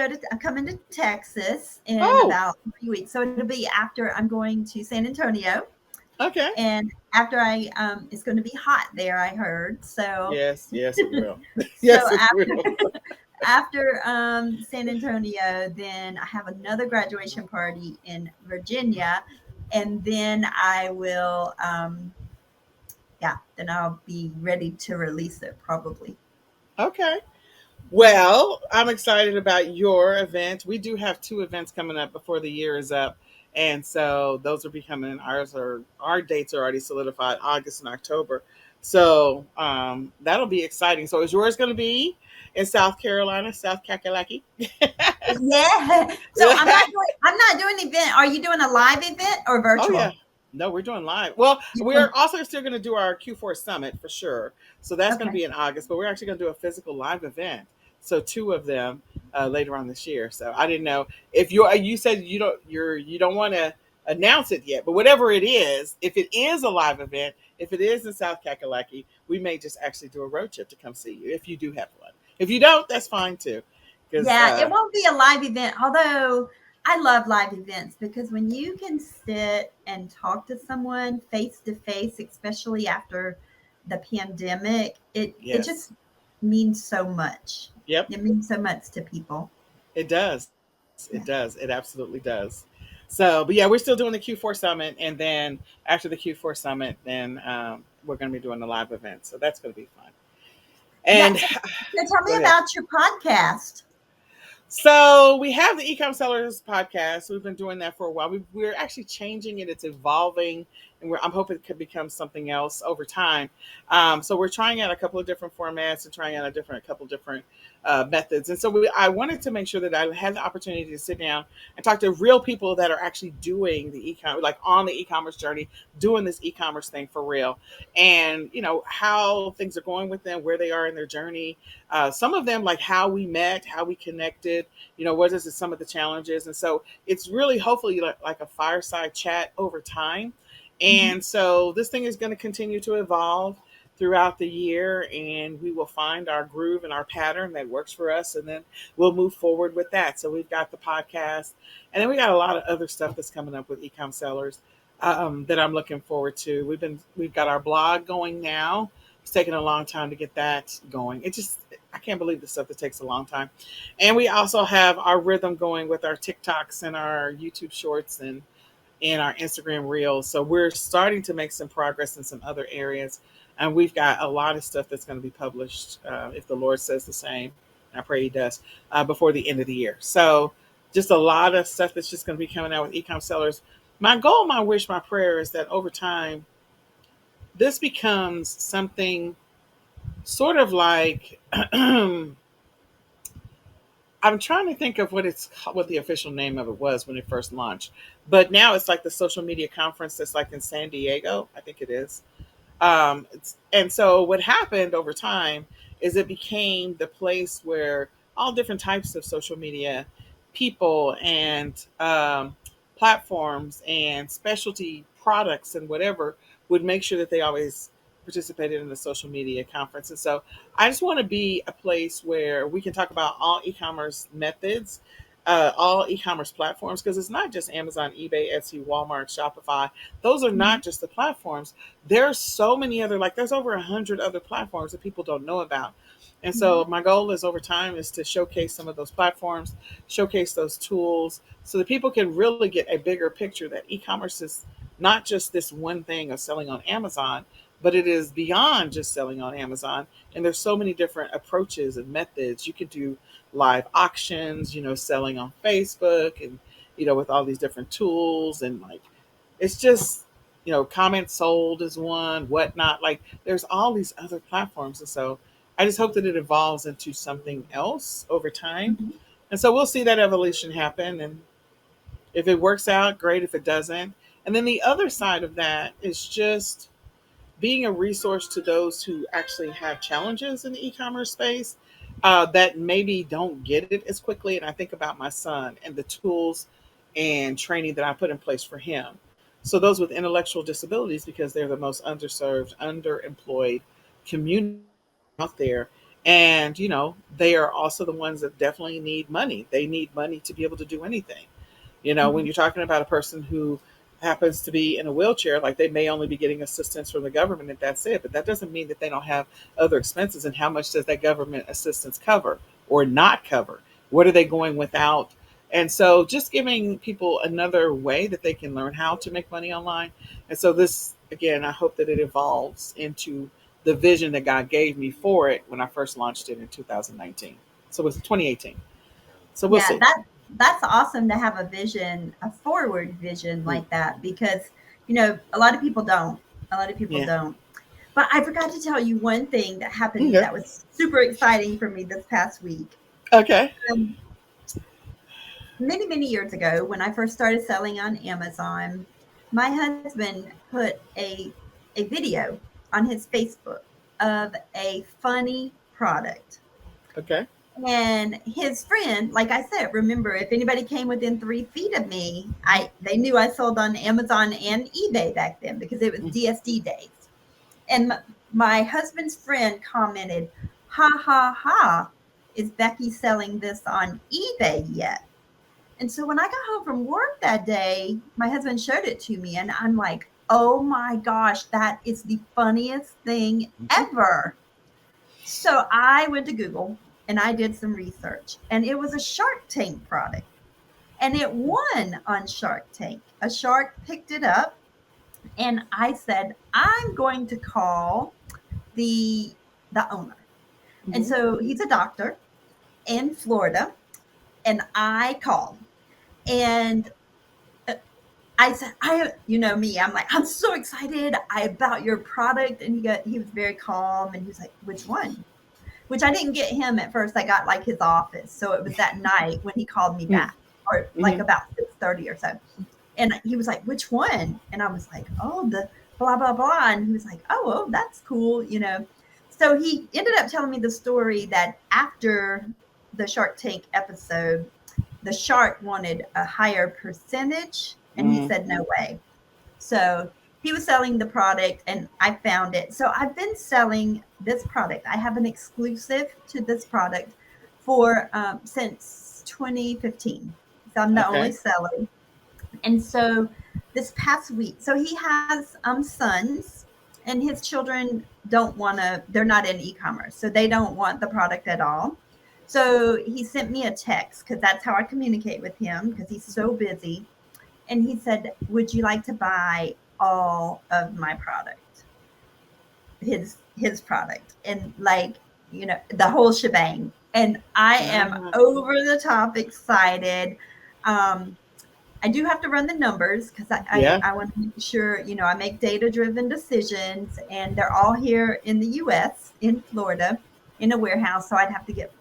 to Texas in Oh, about 3 weeks. So it'll be after I'm going to San Antonio, okay. and after it's going to be hot there. I heard. Yes, yes, it will. So Yes, it will. after San Antonio, then I have another graduation party in Virginia, and then I will yeah, then I'll be ready to release it probably. Okay. Well, I'm excited about your event. We do have two events coming up before the year is up. And so those are becoming our dates are already solidified, August and October. So that'll be exciting. So is yours going to be in South Carolina, South Kakalaki? Yeah. So I'm not doing an event. Are you doing a live event or Oh yeah. virtual? No, we're doing live. Well, You we're doing- also still going to do our Q4 summit for sure. So that's going to Okay. be in August, but we're actually going to do a physical live event. So two of them later on this year. So I didn't know if you said you don't want to announce it yet, but whatever it is, if it is a live event, if it is in South Kakalaki, we may just actually do a road trip to come see you if you do have one. If you don't, that's fine too. Because Yeah, it won't be a live event, although I love live events because when you can sit and talk to someone face to face, especially after the pandemic, it yes, just means so much. yep, It means so much to people. it does. It Yeah. does. It absolutely does. So, but yeah, we're still doing the Q4 summit, and then after the Q4 summit, then we're going to be doing the live event. So that's going to be fun. Yeah. And So tell me go ahead. about your podcast. So we have the Ecom Sellers podcast. We've been doing that for a while. We're actually changing it. It's evolving, and I'm hoping it could become something else over time. So we're trying out a couple of different formats and trying out a couple different methods. And so I wanted to make sure that I had the opportunity to sit down and talk to real people that are actually doing the e-com, like on the e-commerce journey, doing this e-commerce thing for real, and how things are going with them, where they are in their journey. Some of them, like how we met, how we connected, what is some of the challenges. And so it's really hopefully like a fireside chat over time. Mhm. And so this thing is going to continue to evolve throughout the year, and we will find our groove and our pattern that works for us, and then we'll move forward with that. So we've got the podcast, and then we got a lot of other stuff that's coming up with ecom sellers that I'm looking forward to. We've got our blog going now. It's taken a long time to get that going. I can't believe the stuff that takes a long time. And we also have our rhythm going with our TikToks and our YouTube shorts and our Instagram reels. So we're starting to make some progress in some other areas. And we've got a lot of stuff that's going to be published, if the Lord says the same. I pray He does, before the end of the year. So just a lot of stuff that's just going to be coming out with ecom sellers. My goal, my wish, my prayer is that over time, this becomes something sort of like I'm trying to think of what the official name of it was when it first launched, but now it's like the social media conference that's like in San Diego, I think it is. And so what happened over time is it became the place where all different types of social media people and platforms and specialty products and whatever would make sure that they always participated in the social media conference. And so I just want to be a place where we can talk about all e-commerce methods, all e-commerce platforms, because it's not just Amazon, eBay, Etsy, Walmart, Shopify. Those are Mhm. not just the platforms. There's so many other, like there's over 100 other platforms that people don't know about. And so Mhm. my goal is over time is to showcase some of those platforms, showcase those tools so that people can really get a bigger picture that e-commerce is not just this one thing of selling on Amazon, but it is beyond just selling on Amazon. And there's so many different approaches and methods. You can do live auctions, selling on Facebook and, with all these different tools and like It's just, comment sold is one, whatnot. Like there's all these other platforms. And so I just hope that it evolves into something else over time. Mhm. And so we'll see that evolution happen. And if it works out, great. If it doesn't. And then the other side of that is just being a resource to those who actually have challenges in the e-commerce space, that maybe don't get it as quickly. And I think about my son and the tools and training that I put in place for him. So those with intellectual disabilities, because they're the most underserved, underemployed community out there. And, they are also the ones that definitely need money. They need money to be able to do anything. When Mhm. you're talking about a person who happens to be in a wheelchair, like they may only be getting assistance from the government and that's it. But that doesn't mean that they don't have other expenses. And how much does that government assistance cover or not cover? What are they going without? And so just giving people another way that they can learn how to make money online. And so this, again, I hope that it evolves into the vision that God gave me for it when I first launched it in 2019. So it was 2018. So we'll Yeah, see. that's awesome to have a vision, a forward vision Mm, like that, because a lot of people don't. A lot of people yeah. don't. But I forgot to tell you one thing that happened Okay. that was super exciting for me this past week. Okay. Um, many, many years ago, when I first started selling on Amazon, my husband put a video on his Facebook of a funny product. Okay. And his friend, like I said, remember, if anybody came within 3 feet of me, they knew I sold on Amazon and eBay back then because it was Mm, DSD days. And my husband's friend commented, "Ha ha ha! Is Becky selling this on eBay yet?" And so when I got home from work that day, my husband showed it to me, and I'm like, "Oh my gosh, that is the funniest thing mhm. ever!" So I went to Google and I did some research, and it was a Shark Tank product, and it won on Shark Tank. A shark picked it up, and I said, "I'm going to call the the owner." And Mhm. so he's a doctor in Florida, and I called, and I said, you know me, I'm like, "I'm so excited about your product." And he was very calm, and he was like, "Which one?" Which I didn't get him at first. I got like his office. So it was that night when he called me Mm, back, or like mhm. about 6:30 or so. And he was like, "Which one?" And I was like, "Oh, the blah, blah, blah." And he was like, "Oh, well, that's cool." So he ended up telling me the story that after the Shark Tank episode, the shark wanted a higher percentage. And he Mhm. said, "No way." So he was selling the product and I found it. So I've been selling this product. I have an exclusive to this product for since 2015. So I'm the only Okay. seller. And so this past week, so he has sons, and his children don't want to, they're not in e-commerce. So they don't want the product at all. So he sent me a text because that's how I communicate with him because he's so busy. And he said, "Would you like to buy all of my product?" His product, and like, the whole shebang. And I am Ah, over the top excited. Um, I do have to run the numbers because I, I, yeah. I want to make sure, I make data driven decisions, and they're all here in the US, in Florida, in a warehouse. So I'd have to get,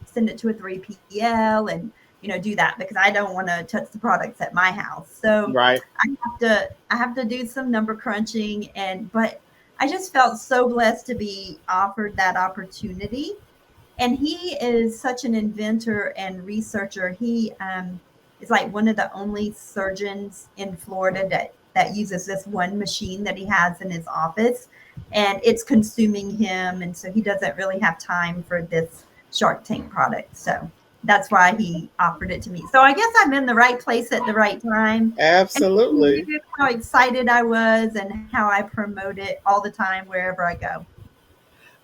send it to a 3PL and, do that because I don't want to touch the products at my house. So Right. I have to do some number crunching, but I just felt so blessed to be offered that opportunity. And he is such an inventor and researcher. He is like one of the only surgeons in Florida that uses this one machine that he has in his office, and it's consuming him, and so he doesn't really have time for this Shark Tank product. So that's why he offered it to me. So I guess I'm in the right place at the right time. And he Absolutely. knew how excited I was and how I promote it all the time wherever I go.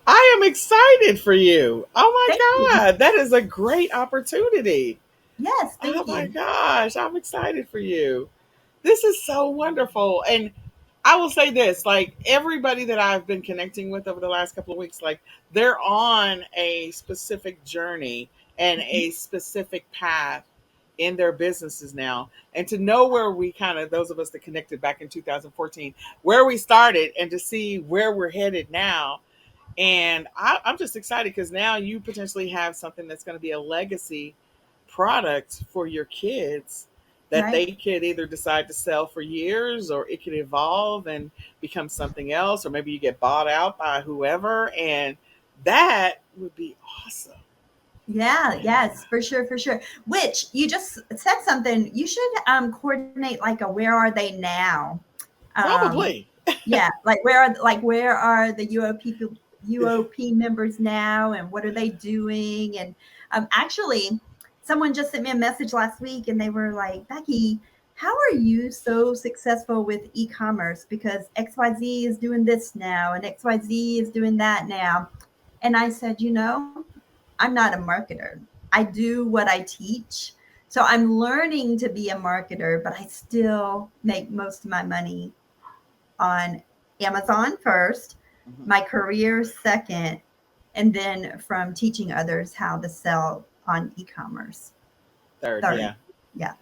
I am excited for you. Oh Thank my you. God. That is a great opportunity. Yes, Oh thank my you. gosh. I'm excited for you. This is so wonderful. And I will say this, like everybody that I've been connecting with over the last couple of weeks, like they're on a specific journey and Mhm. a specific path in their businesses now, and to know where we kind of, those of us that connected back in 2014, where we started, and to see where we're headed now. And I'm just excited because now you potentially have something that's going to be a legacy product for your kids that they Right. could either decide to sell for years, or it could evolve and become something else, or maybe you get bought out by whoever. And that would be awesome. Yeah, Yeah, yes, for sure, for sure. Which you just said something. You should coordinate like a where are they now? Um, probably. yeah, like where are the UOP people, UOP members now, and what are they doing? And actually, someone just sent me a message last week, and they were like, Becky, how are you so successful with e-commerce? Because XYZ is doing this now, and XYZ is doing that now. And I said, I'm not a marketer. I do what I teach. So I'm learning to be a marketer, but I still make most of my money on Amazon first, Mhm. my career second, and then from teaching others how to sell on e-commerce Third, third. yeah. Yeah.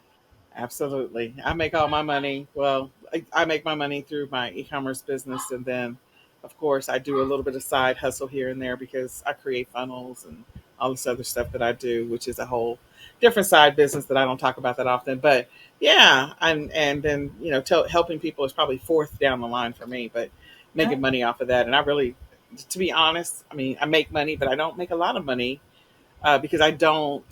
Absolutely. I make all my money. Well, I make my money through my e-commerce business, and then, of course, I do a little bit of side hustle here and there because I create funnels and all this other stuff that I do, which is a whole different side business that I don't talk about that often. But yeah, and then helping people is probably fourth down the line for me, but making Right. money off of that. And I really, to be honest, I mean, I make money, but I don't make a lot of money because I don't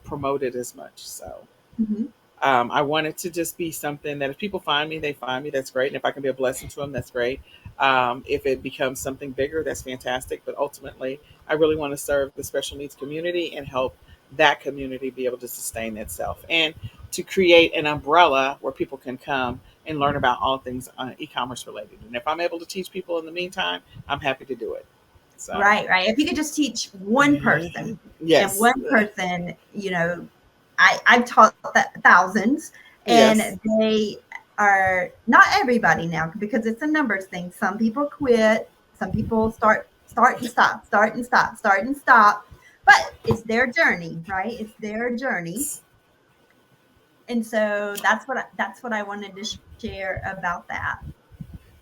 promote it as much. So. Mm-hmm. I want it to just be something that if people find me, they find me. That's great. And if I can be a blessing to them, that's great. If it becomes something bigger, that's fantastic. But ultimately, I really want to serve the special needs community and help that community be able to sustain itself, and to create an umbrella where people can come and learn about all things e-commerce related. And if I'm able to teach people in the meantime, I'm happy to do it. So, Right, right. If you could just teach one person, and yes, one person, I've taught thousands, yes. and they are not everybody now because it's a numbers thing. Some people quit, some people start and stop, start and stop, start and stop. But it's their journey, right? It's their journey, and so that's what I wanted to share about that.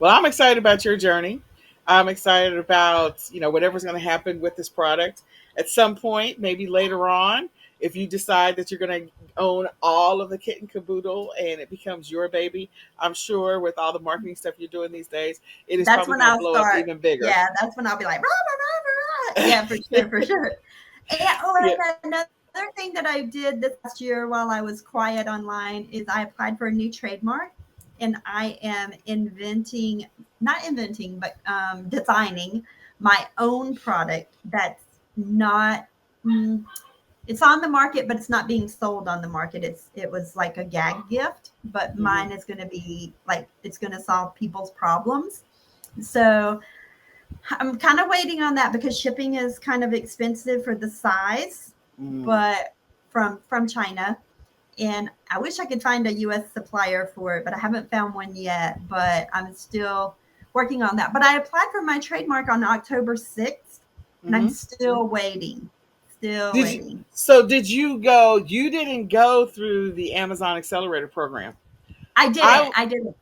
Well, I'm excited about your journey. I'm excited about, whatever's going to happen with this product at some point, maybe later on, if you decide that you're going to own all of the kit and caboodle and it becomes your baby. I'm sure with all the marketing stuff you're doing these days, it is That's probably when going to I'll blow up start. even bigger. Yeah, that's when I'll be like, rah, rah, rah, rah, rah. Yeah, for sure, for sure. Yeah. And another thing that I did this last year while I was quiet online is I applied for a new trademark, and I am not inventing, but designing my own product that's not. Mm, it's on the market, but it's not being sold on the market. It was like a gag gift, but Hmm. mine is going to be like it's going to solve people's problems. So I'm kind of waiting on that because shipping is kind of expensive for the size, Mm. but from China. And I wish I could find a US supplier for it, but I haven't found one yet. But I'm still working on that. But I applied for my trademark on October 6th, and I'm Hmm. still waiting. Still Did you? waiting. So did you go? You didn't go through the Amazon Accelerator program. I didn't. I I didn't.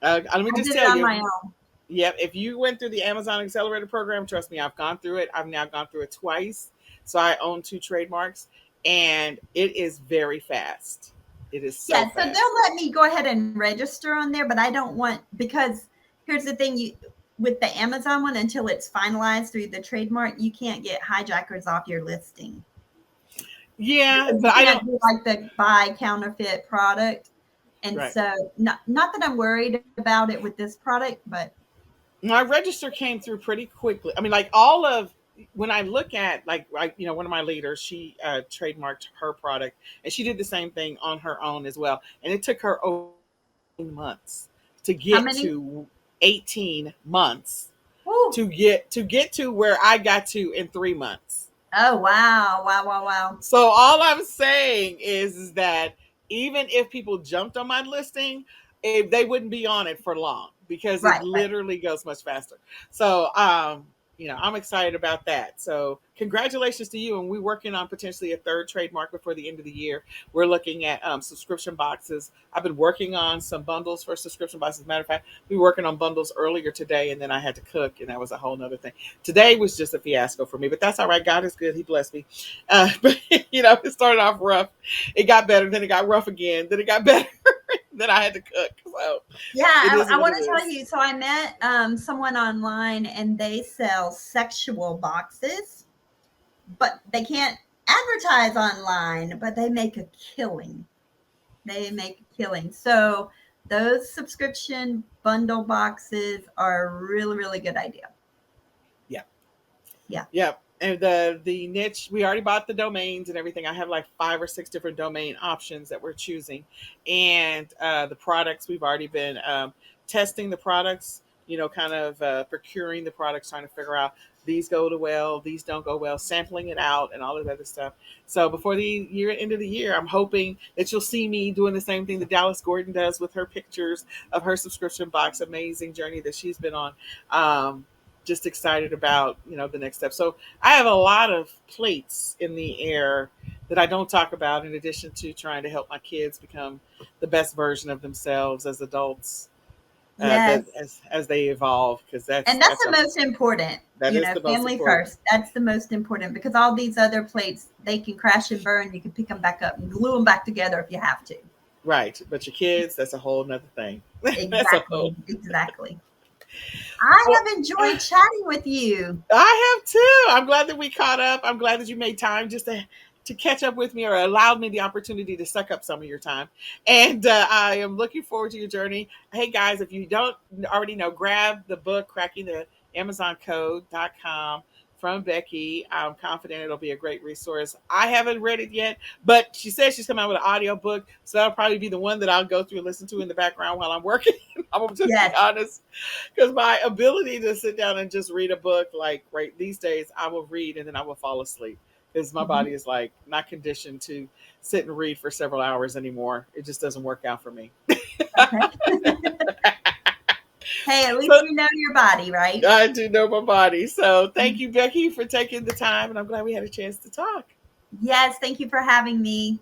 let me I just did it tell on you. my own. Yep. If you went through the Amazon Accelerator program, trust me, I've gone through it. I've now gone through it twice. So I own two trademarks, and it is very fast. It is so Yeah, so fast. they'll let me go ahead and register on there, but I don't want because here's the thing you with the Amazon one until it's finalized through the trademark, you can't get hijackers off your listing Yeah, because you but I can't don't. do like the buy counterfeit product. And Right. so not that I'm worried about it with this product, but My register came through pretty quickly. I mean, like all of when I look at one of my leaders, she trademarked her product, and she did the same thing on her own as well. And it took her over months to how get many? to 18 months Woo. to get to where I got to in 3 months. Oh wow, wow, wow, wow. So all I'm saying is that even if people jumped on my listing, they wouldn't be on it for long because it Right, right. literally goes much faster. So I'm excited about that. So congratulations to you. And we're working on potentially a third trademark before the end of the year. We're looking at subscription boxes. I've been working on some bundles for subscription boxes. As a matter of fact, we were working on bundles earlier today, and then I had to cook, and that was a whole nother thing. Today was just a fiasco for me, but that's all right. God is good. He blessed me. But it started off rough. It got better. Then it got rough again. Then it got better. Then I had to cook. So Yeah, it is I what want it to tell is. you. So I met someone online, and they sell sexual boxes, but they can't advertise online, but they make a killing. They make a killing. So those subscription bundle boxes are a really, really good idea. Yeah. Yeah. Yep. And the niche, we already bought the domains and everything. I have like 5 or 6 different domain options that we're choosing. And the products, we've already been testing the products, kind of procuring the products, trying to figure out these go to well, these don't go well, sampling it out and all of that other stuff. So before the end of the year, I'm hoping that you'll see me doing the same thing that Dallas Gordon does with her pictures of her subscription box, amazing journey that she's been on. Just excited about the next step. So I have a lot of plates in the air that I don't talk about, in addition to trying to help my kids become the best version of themselves as adults, that Yes. as they evolve, because And that's the most important, that is the most family important. first. That's the most important, because all these other plates, they can crash and burn. You can pick them back up and glue them back together if you have to. Right, but your kids, that's a whole nother thing. That's a whole. Exactly. Exactly. I Well, have enjoyed chatting with you. I have too. I'm glad that we caught up. I'm glad that you made time just to catch up with me, or allowed me the opportunity to suck up some of your time. And I am looking forward to your journey. Hey guys, if you don't already know, grab the book Cracking the AmazonCode.com from Becky. I'm confident it'll be a great resource. I haven't read it yet, but she says she's coming out with an audio book, so that'll probably be the one that I'll go through and listen to in the background while I'm working. I'm gonna just be Yes. honest, because my ability to sit down and just read a book, like right these days, I will read and then I will fall asleep, because my Mhm. body is like not conditioned to sit and read for several hours anymore. It just doesn't work out for me. Okay. Hey, at least So you know your body, right? I do know my body. So thank Mhm. you, Becky, for taking the time, and I'm glad we had a chance to talk. Yes. Thank you for having me.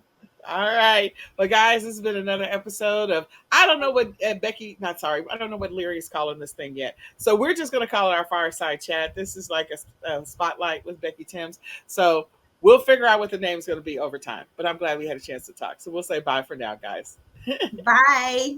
All right. Well, guys, this has been another episode of, I don't know what Becky, not sorry, I don't know what Leary's calling this thing yet. So we're just going to call it our fireside chat. This is like a spotlight with Becky Timms. So we'll figure out what the name's going to be over time. But I'm glad we had a chance to talk. So we'll say bye for now, guys. Bye.